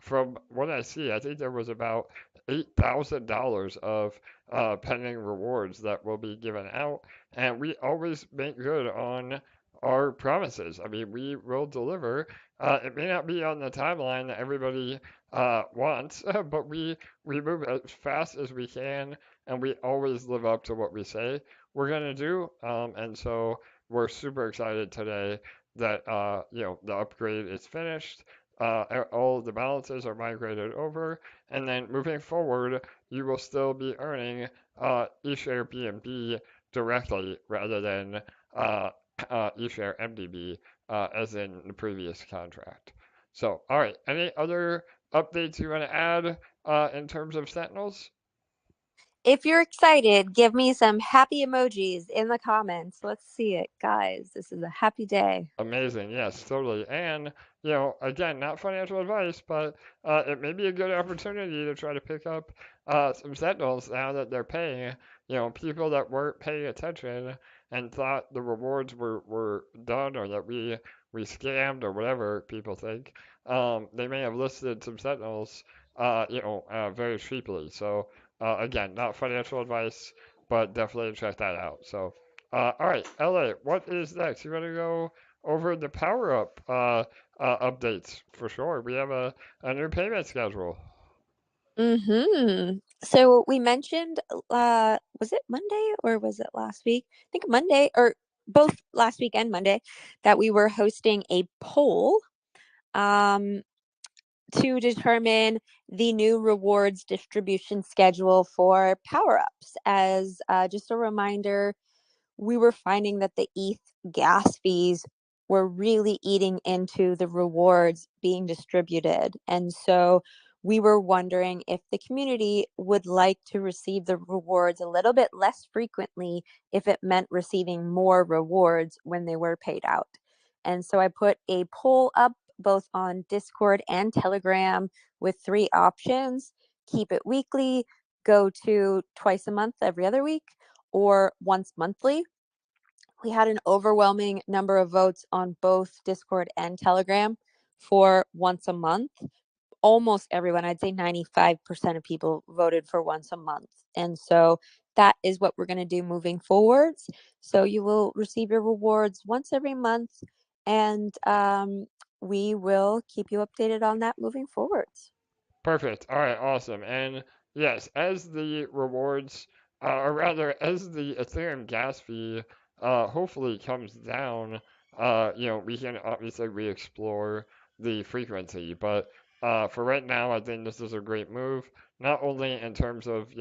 from what I see, I think there was about $8,000 of pending rewards that will be given out. And we always make good on our promises. I mean, we will deliver. It may not be on the timeline that everybody wants, but we move as fast as we can, and we always live up to what we say we're going to do. And so we're super excited today that, the upgrade is finished. All of the balances are migrated over. And then moving forward, you will still be earning eShare BNB directly rather than eShare MDB as in the previous contract. So, all right, any other updates you want to add in terms of Sentinels? If you're excited, give me some happy emojis in the comments. Let's see it, guys. This is a happy day. Amazing. Yes, totally. And, again, not financial advice, but it may be a good opportunity to try to pick up some Sentinels now that they're paying. People that weren't paying attention and thought the rewards were done or that we scammed or whatever people think, they may have listed some Sentinels, very cheaply. So, again, not financial advice, but definitely check that out. So, all right, LA, what is next? You want to go over the POW'r UP updates for sure? We have a new payment schedule. So we mentioned, was it Monday or was it last week? I think Monday, or both last week and Monday, that we were hosting a poll to determine the new rewards distribution schedule for POW'r UPs. As just a reminder, we were finding that the ETH gas fees were really eating into the rewards being distributed. And so we were wondering if the community would like to receive the rewards a little bit less frequently if it meant receiving more rewards when they were paid out. And so I put a poll up both on Discord and Telegram with 3 options: keep it weekly, go to twice a month, every other week, or once monthly. We had an overwhelming number of votes on both Discord and Telegram for once a month. Almost everyone, I'd say 95% of people voted for once a month. And so that is what we're going to do moving forwards. So you will receive your rewards once every month, and we will keep you updated on that moving forwards. Perfect. All right, awesome. And yes, as the rewards, or rather, as the Ethereum gas fee hopefully comes down, we can obviously re-explore the frequency. But for right now, I think this is a great move, not only in terms of,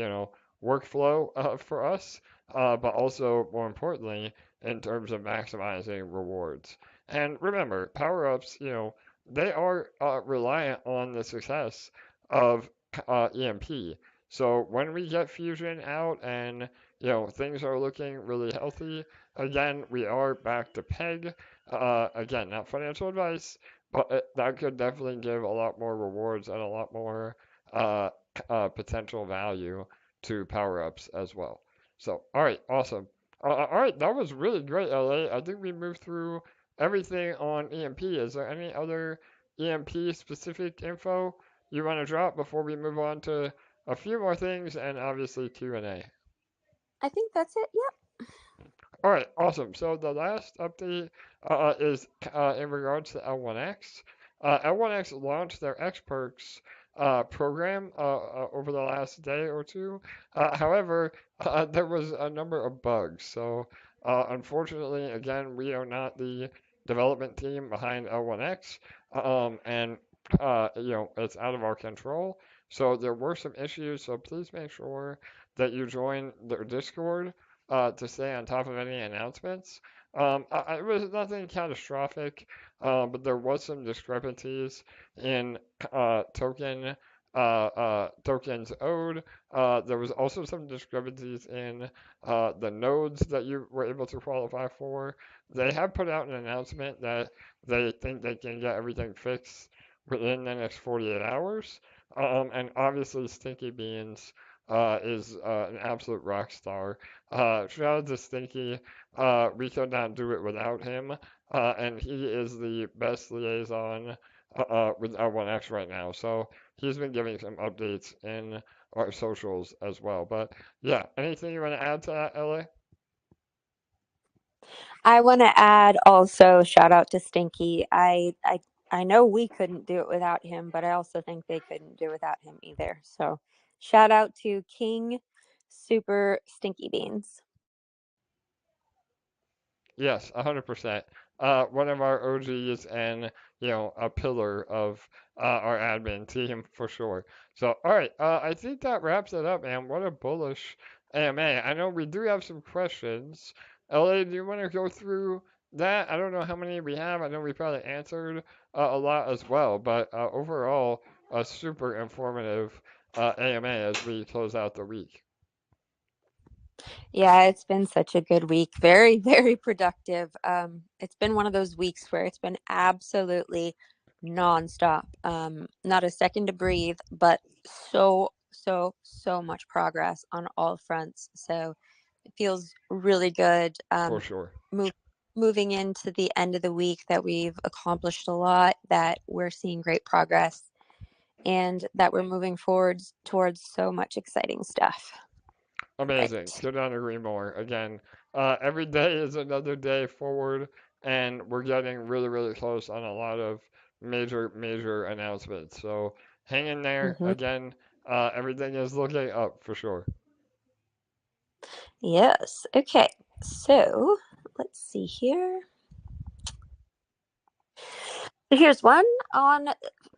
workflow for us, but also, more importantly, in terms of maximizing rewards. And remember, power-ups, they are reliant on the success of EMP. So when we get fusion out and things are looking really healthy, again we are back to peg. Again, not financial advice, but that could definitely give a lot more rewards and a lot more uh, potential value to power ups as well. So all right, awesome. All right, that was really great, LA. I think we moved through everything on EMP. Is there any other EMP specific info you want to drop before we move on to a few more things and obviously Q&A? I think that's it. Yep. All right, awesome. So the last update is in regards to L1X. L1X launched their XPERTS program over the last day or two. However, there was a number of bugs. So unfortunately, again, we are not the development team behind L1X, and it's out of our control. So there were some issues. So please make sure that you join their Discord to stay on top of any announcements. It was nothing catastrophic, but there was some discrepancies in tokens owed. There was also some discrepancies in the nodes that you were able to qualify for. They have put out an announcement that they think they can get everything fixed within the next 48 hours. And obviously, Stinky Beans is an absolute rock star. Shout out to Stinky. We could not do it without him, and he is the best liaison with L1X right now. So he's been giving some updates in our socials as well. But yeah, anything you want to add to that, LA? I want to add also shout out to Stinky. I know we couldn't do it without him, but I also think they couldn't do it without him either. So shout out to King Super Stinky Beans. Yes, 100%. One of our OGs and, a pillar of our admin team for sure. So, all right, I think that wraps it up, man. What a bullish AMA. I know we do have some questions. LA, do you want to go through that? I don't know how many we have. I know we probably answered a lot as well, but overall, a super informative AMA as we close out the week. Yeah, it's been such a good week. Very, very productive. It's been one of those weeks where it's been absolutely nonstop. Not a second to breathe, but so much progress on all fronts. So it feels really good. For sure. Moving into the end of the week that we've accomplished a lot, that we're seeing great progress, and that we're moving forwards towards so much exciting stuff. Amazing. Right. Could not agree more. Again, every day is another day forward, and we're getting really, really close on a lot of major announcements. So hang in there. Mm-hmm. Again, everything is looking up for sure. Yes. Okay. So let's see here. Here's one on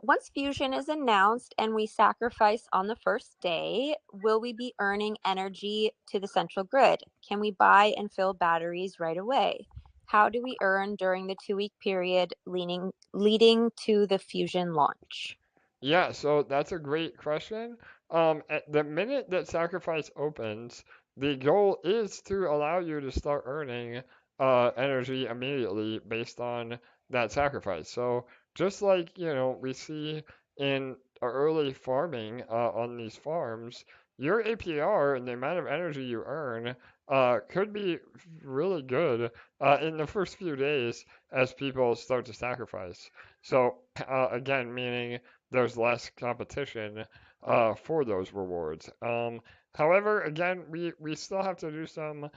once fusion is announced and we sacrifice on the first day, will we be earning energy to the central grid? Can we buy and fill batteries right away? How do we earn during the 2-week period leading to the fusion launch? Yeah, so that's a great question. At the minute that Sacrifice opens, the goal is to allow you to start earning energy immediately based on that sacrifice. So just like, we see in early farming on these farms, your APR and the amount of energy you earn could be really good in the first few days as people start to sacrifice. So, again, meaning there's less competition for those rewards. However, again, we still have to do some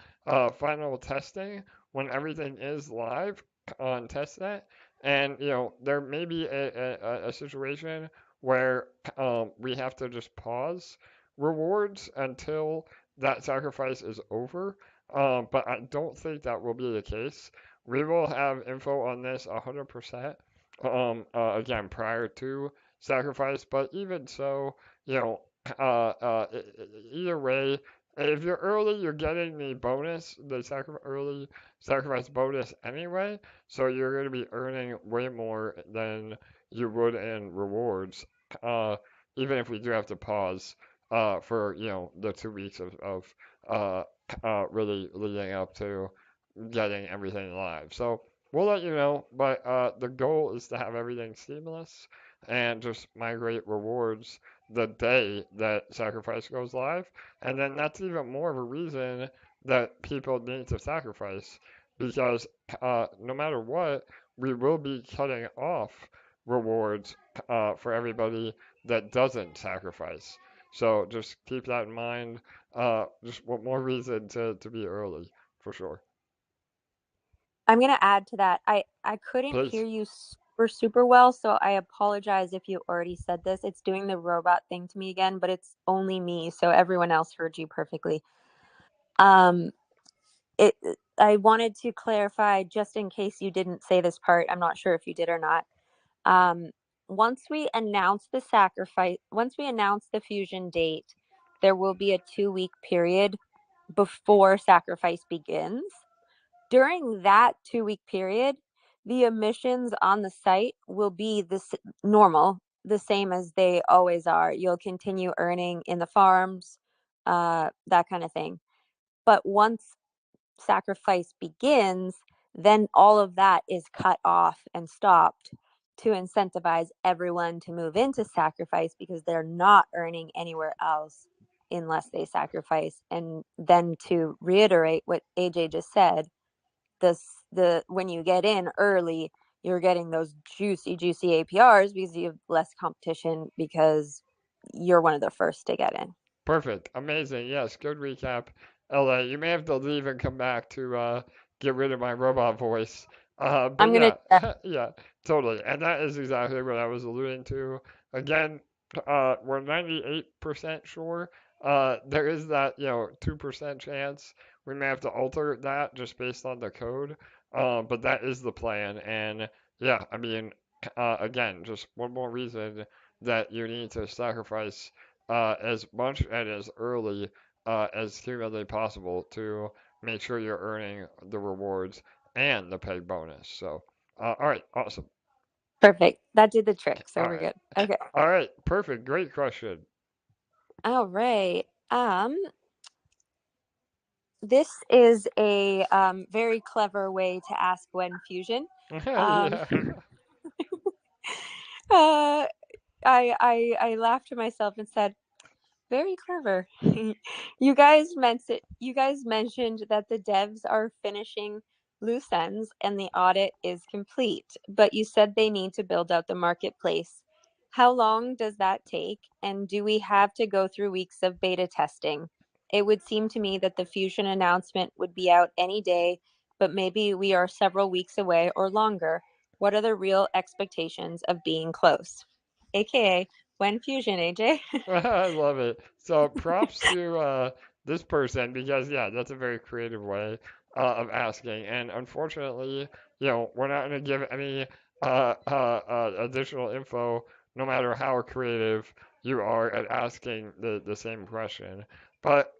final testing when everything is live on testnet. And, there may be a situation where we have to just pause rewards until that sacrifice is over. But I don't think that will be the case. We will have info on this 100%, again, prior to sacrifice. But even so, you know, either way, if you're early, you're getting the bonus, the early sacrifice bonus anyway. So you're going to be earning way more than you would in rewards. Uh, Even if we do have to pause for the 2 weeks of uh, really leading up to getting everything live. So we'll let you know, but the goal is to have everything seamless and just migrate rewards the day that sacrifice goes live. And then that's even more of a reason that people need to sacrifice because no matter what, we will be cutting off rewards for everybody that doesn't sacrifice. So just keep that in mind. Just one more reason to be early, for sure. I'm going to add to that. I couldn't hear Please. you super well, so I apologize if you already said this. It's doing the robot thing to me again, but it's only me, so everyone else heard you perfectly. Um, I wanted to clarify just in case you didn't say this part. I'm not sure if you did or not. Um, once we announce the fusion date, there will be a 2-week period before sacrifice begins. During that 2-week period, the emissions on the site will be normal, the same as they always are. You'll continue earning in the farms, that kind of thing. But once sacrifice begins, then all of that is cut off and stopped to incentivize everyone to move into sacrifice because they're not earning anywhere else unless they sacrifice. And then to reiterate what AJ just said, when you get in early, you're getting those juicy APRs because you have less competition because you're one of the first to get in. Perfect. Amazing. Yes, good recap. LA, you may have to leave and come back to get rid of my robot voice. But I'm gonna yeah, yeah, totally. And that is exactly what I was alluding to. Again, we're 98% sure. There is that, 2% chance we may have to alter that just based on the code. But that is the plan. And yeah, I mean, again, just one more reason that you need to sacrifice as much and as early as humanly possible to make sure you're earning the rewards and the peg bonus. So, all right, awesome. Perfect. That did the trick, so All we're right, good. Okay. all right, perfect. Great question. All right. This is a very clever way to ask when fusion. Um, Yeah. uh, I laughed to myself and said, "Very clever." You guys mentioned that the devs are finishing loose ends and the audit is complete, but you said they need to build out the marketplace. How long does that take? And do we have to go through weeks of beta testing? It would seem to me that the fusion announcement would be out any day, but maybe we are several weeks away or longer. What are the real expectations of being close? AKA when fusion, AJ? I love it. So props to this person because yeah, that's a very creative way of asking. And unfortunately, we're not going to give any additional info, no matter how creative you are at asking the same question. But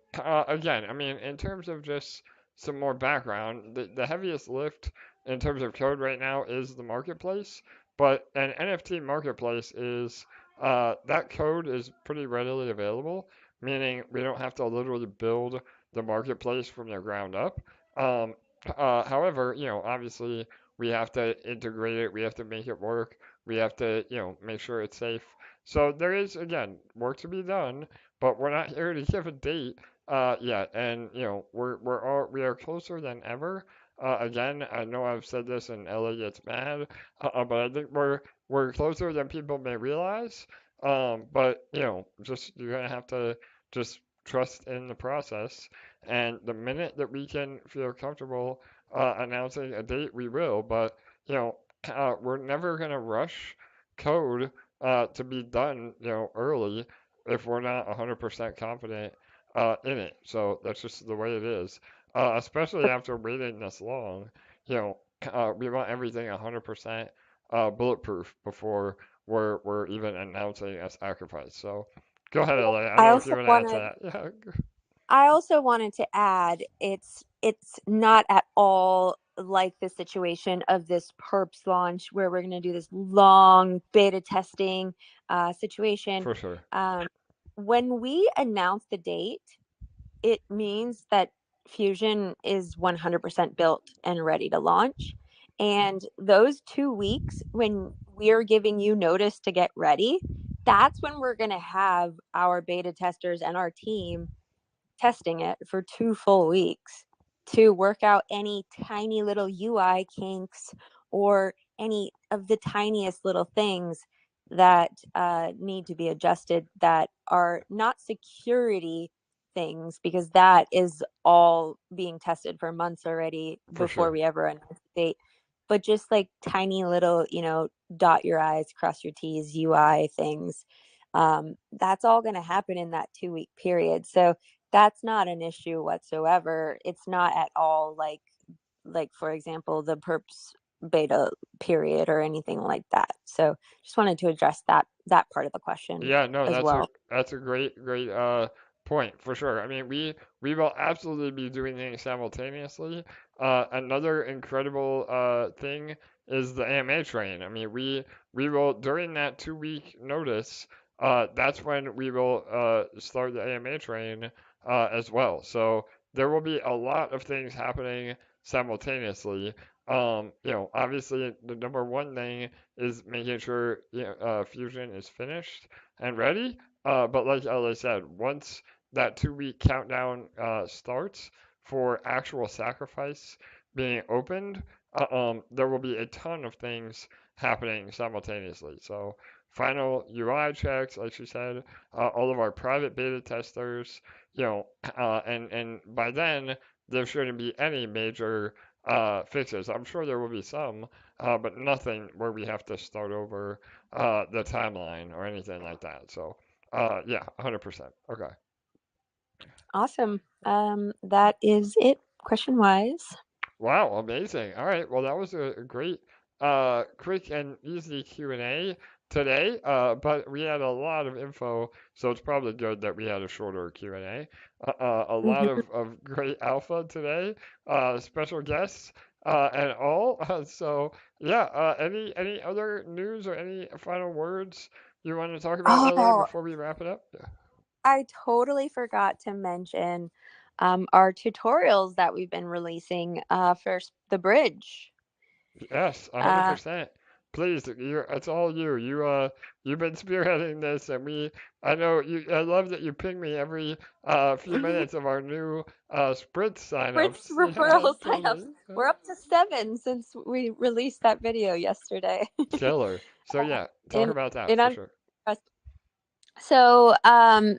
again, I mean, in terms of just some more background, the heaviest lift in terms of code right now is the marketplace. But an NFT marketplace is that code is pretty readily available, meaning we don't have to literally build the marketplace from the ground up. Um, However, obviously we have to integrate it, we have to make it work, we have to, make sure it's safe. So there is, again, work to be done, but we're not here to give a date Yeah, and we are closer than ever. Again, I know I've said this and Ellie gets mad, but I think we're closer than people may realize. But just you're gonna have to just trust in the process, and the minute that we can feel comfortable announcing a date, we will. But we're never gonna rush code to be done, early if we're not 100% confident in it. So that's just the way it is. Especially after waiting this long, we want everything 100% bulletproof before we're even announcing a sacrifice. So go ahead, LA. I don't I know if you also want to add wanted to that. Yeah. I also wanted to add it's not at all like the situation of this perps launch where we're going to do this long beta testing situation. For sure. When we announce the date, it means that Fusion is 100% built and ready to launch. And those 2 weeks when we're giving you notice to get ready, that's when we're going to have our beta testers and our team testing it for 2 full weeks to work out any tiny little UI kinks or any of the tiniest little things that need to be adjusted that are not security things, because that is all being tested for months already For before sure. we ever announce the date. But just like tiny little, dot your I's, cross your T's, UI things. That's all going to happen in that 2 week period. So that's not an issue whatsoever. It's not at all like for example the perps beta period or anything like that. So just wanted to address that part of the question Yeah, no, as that's a well. that's a great point for sure. I mean, we will absolutely be doing things simultaneously. Another incredible thing is the AMA train. I mean, we will during that 2 week notice. That's when we will start the AMA train as well. So there will be a lot of things happening simultaneously. Obviously the number one thing is making sure Fusion is finished and ready. But like I said, once that 2 week countdown starts for actual sacrifice being opened, there will be a ton of things happening simultaneously. So final UI checks, like you said, all of our private beta testers, and by then there shouldn't be any major fixes. I'm sure there will be some, but nothing where we have to start over the timeline or anything like that. So, yeah, 100%. Okay. Awesome. That is it question wise. Wow, amazing. All right. Well, that was a great, quick and easy Q&A today, but we had a lot of info, so it's probably good that we had a shorter Q&A. A lot of great alpha today, special guests, and all. So, yeah, any other news or any final words you want to talk about, LA, Oh, before we wrap it up? Yeah. I totally forgot to mention our tutorials that we've been releasing for the bridge. Yes, Uh, 100%. Please, it's all you. You've been spearheading this, and I know you. I love that you ping me every few minutes of our new sprint Fritz signups. Yeah, referral signups. totally. We're up to 7 since we released that video yesterday. Killer. So yeah, talk in about that in for under sure. So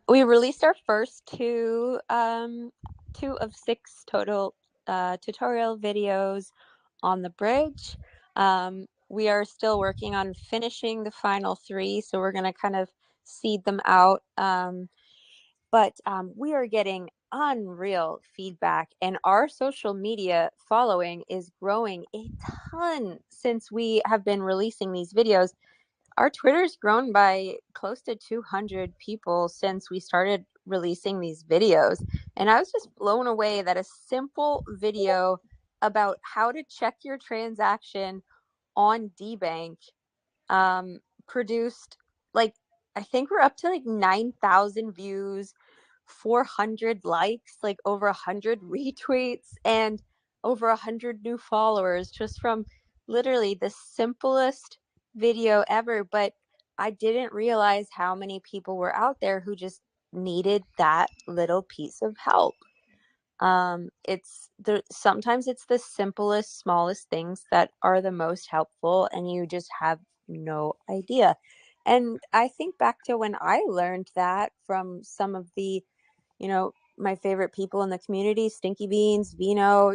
we released our first two of 6 total tutorial videos on the bridge. We are still working on finishing the final 3, so we're going to kind of seed them out. But we are getting unreal feedback, and our social media following is growing a ton since we have been releasing these videos. Our Twitter's grown by close to 200 people since we started releasing these videos. And I was just blown away that a simple video about how to check your transaction on DBank produced, like, I think we're up to like 9,000 views, 400 likes, like over 100 retweets, and over 100 new followers just from literally the simplest video ever. But I didn't realize how many people were out there who just needed that little piece of help. Sometimes it's the simplest, smallest things that are the most helpful, and you just have no idea. And I think back to when I learned that from some of the, my favorite people in the community, Stinky Beans, Vino,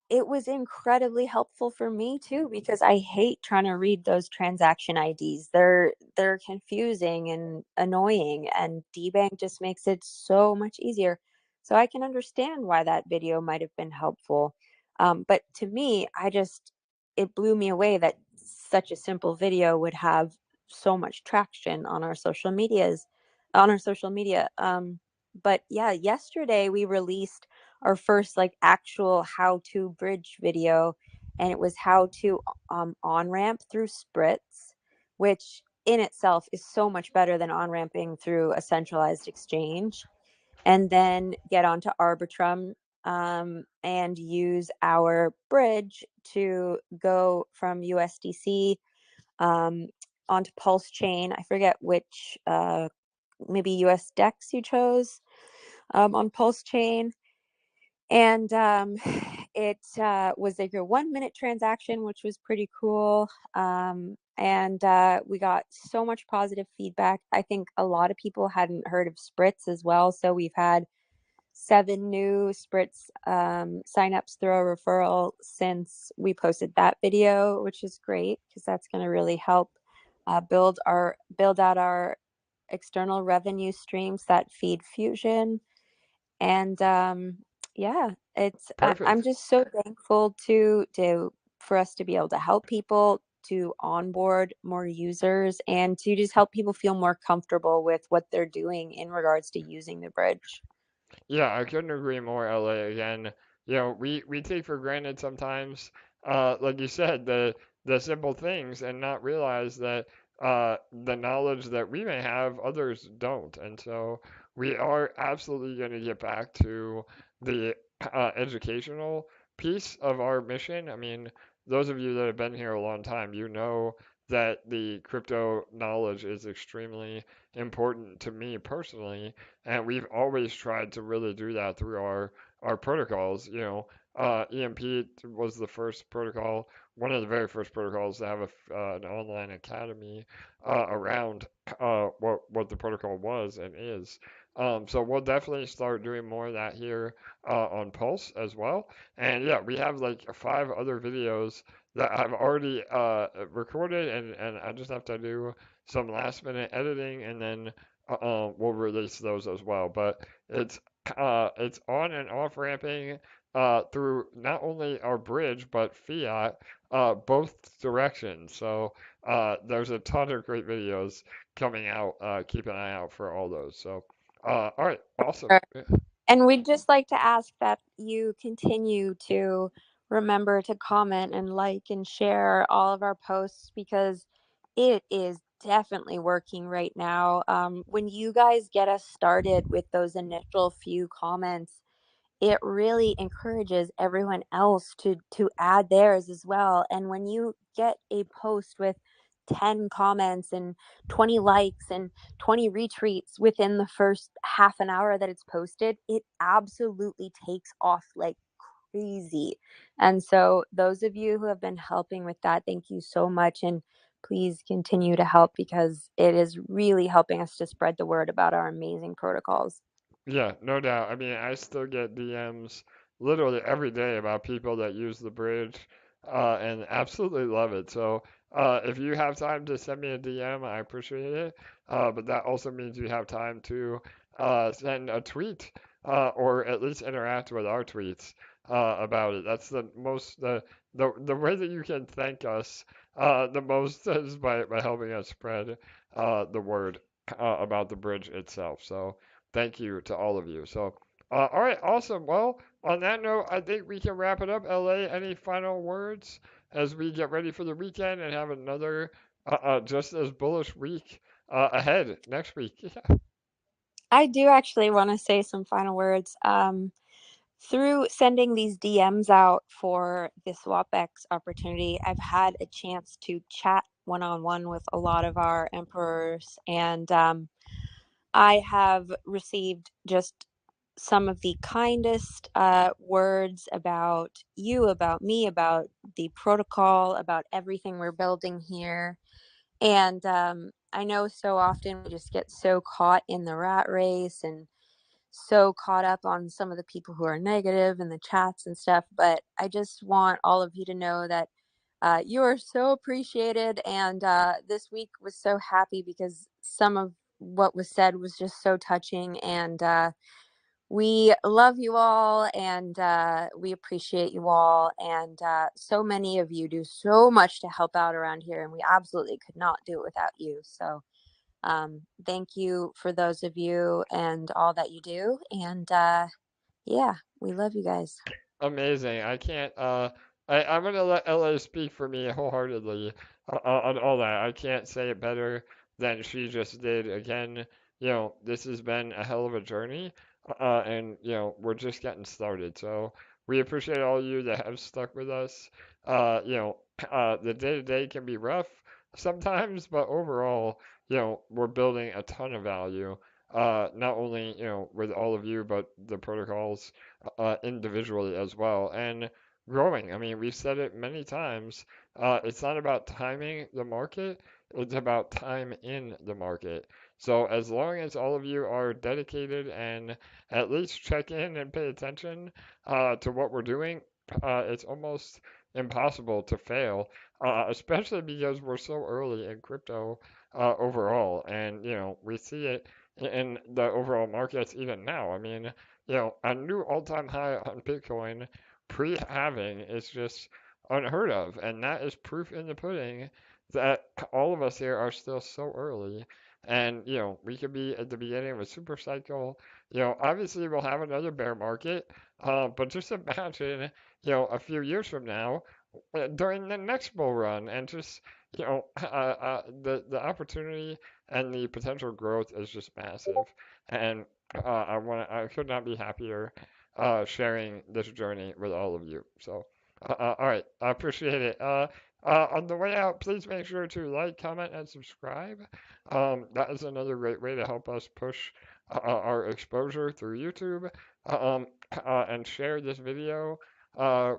it was incredibly helpful for me too, because I hate trying to read those transaction IDs. They're confusing and annoying, and DBank just makes it so much easier. So I can understand why that video might have been helpful. But to me, it blew me away that such a simple video would have so much traction on our social media. But yeah, yesterday we released our first like actual how to bridge video, and it was how to on ramp through spritz, which in itself is so much better than on ramping through a centralized exchange, and then get onto Arbitrum and use our bridge to go from USDC onto PulseChain. I forget which, maybe US DEX you chose on PulseChain. And it was like a 1 minute transaction, which was pretty cool. And we got so much positive feedback. I think a lot of people hadn't heard of spritz as well. So we've had 7 new spritz signups through a referral since we posted that video, which is great because that's going to really help build out our external revenue streams that feed Fusion. And yeah, I'm just so thankful for us to be able to help people, to onboard more users, and to just help people feel more comfortable with what they're doing in regards to using the bridge. Yeah, I couldn't agree more, LA. Again, we take for granted sometimes, like you said, the simple things, and not realize that the knowledge that we may have, others don't. And so we are absolutely going to get back to the educational piece of our mission. I mean, those of you that have been here a long time, you know that the crypto knowledge is extremely important to me personally, and we've always tried to really do that through our protocols. EMP was the first protocol, one of the very first protocols to have an online academy around what the protocol was and is. So we'll definitely start doing more of that here on Pulse as well. And yeah, we have like 5 other videos that I've already recorded, and I just have to do some last minute editing, and then we'll release those as well. But it's on and off ramping through not only our bridge but fiat, both directions. So there's a ton of great videos coming out. Keep an eye out for all those. So all right, awesome. And we'd just like to ask that you continue to remember to comment and like and share all of our posts, because it is definitely working right now. When you guys get us started with those initial few comments, it really encourages everyone else to add theirs as well. And when you get a post with 10 comments and 20 likes and 20 retweets within the first half an hour that it's posted, it absolutely takes off like crazy. And so those of you who have been helping with that, thank you so much. And please continue to help, because it is really helping us to spread the word about our amazing protocols. Yeah, no doubt. I mean, I still get DMs literally every day about people that use the bridge and absolutely love it. So if you have time to send me a DM, I appreciate it. But that also means you have time to send a tweet or at least interact with our tweets about it. That's the way that you can thank us the most is by helping us spread the word about the bridge itself. So thank you to all of you. So, all right, awesome. Well, on that note, I think we can wrap it up. LA, any final words as we get ready for the weekend and have another just as bullish week ahead next week? I do actually want to say some final words. Through sending these DMs out for the SwapX opportunity, I've had a chance to chat one-on-one with a lot of our emperors, and I have received just some of the kindest words about you, about me, about the protocol, about everything we're building here. And I know so often we just get so caught in the rat race and so caught up on some of the people who are negative in the chats and stuff. But I just want all of you to know that you are so appreciated. And this week was so happy because some of what was said was just so touching. And we love you all, and we appreciate you all. And so many of you do so much to help out around here, and we absolutely could not do it without you. So thank you for those of you and all that you do. And yeah, we love you guys. Amazing. I can't. I'm gonna let Ella speak for me wholeheartedly on all that. I can't say it better than she just did. Again, this has been a hell of a journey, and we're just getting started. So we appreciate all you that have stuck with us. The day to day can be rough sometimes, but overall, we're building a ton of value. Not only with all of you, but the protocols individually as well, and growing. I mean, we've said it many times. It's not about timing the market, it's about time in the market. So, as long as all of you are dedicated and at least check in and pay attention to what we're doing, it's almost impossible to fail, especially because we're so early in crypto overall. And, we see it in the overall markets even now. I mean, a new all-time high on Bitcoin pre-halving is just unheard of, and that is proof in the pudding that all of us here are still so early. And we could be at the beginning of a super cycle. Obviously we'll have another bear market, but just imagine, a few years from now, during the next bull run, and just the opportunity and the potential growth is just massive. And I could not be happier sharing this journey with all of you. So, all right, I appreciate it. On the way out, please make sure to like, comment, and subscribe. That is another great way to help us push our exposure through YouTube. And share this video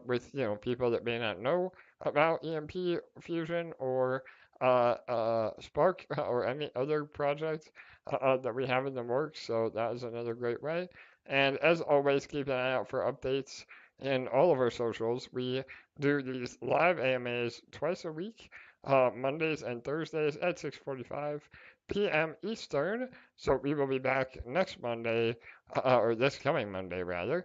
with people that may not know about EMP Fusion or Spark or any other project that we have in the works. So that is another great way. And as always, keep an eye out for updates in all of our socials. We do these live AMAs twice a week, Mondays and Thursdays at 6:45 p.m. Eastern. So we will be back next Monday, or this coming Monday rather,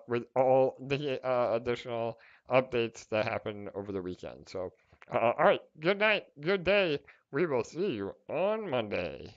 with all the additional updates that happen over the weekend. So, all right, good night, good day. We will see you on Monday.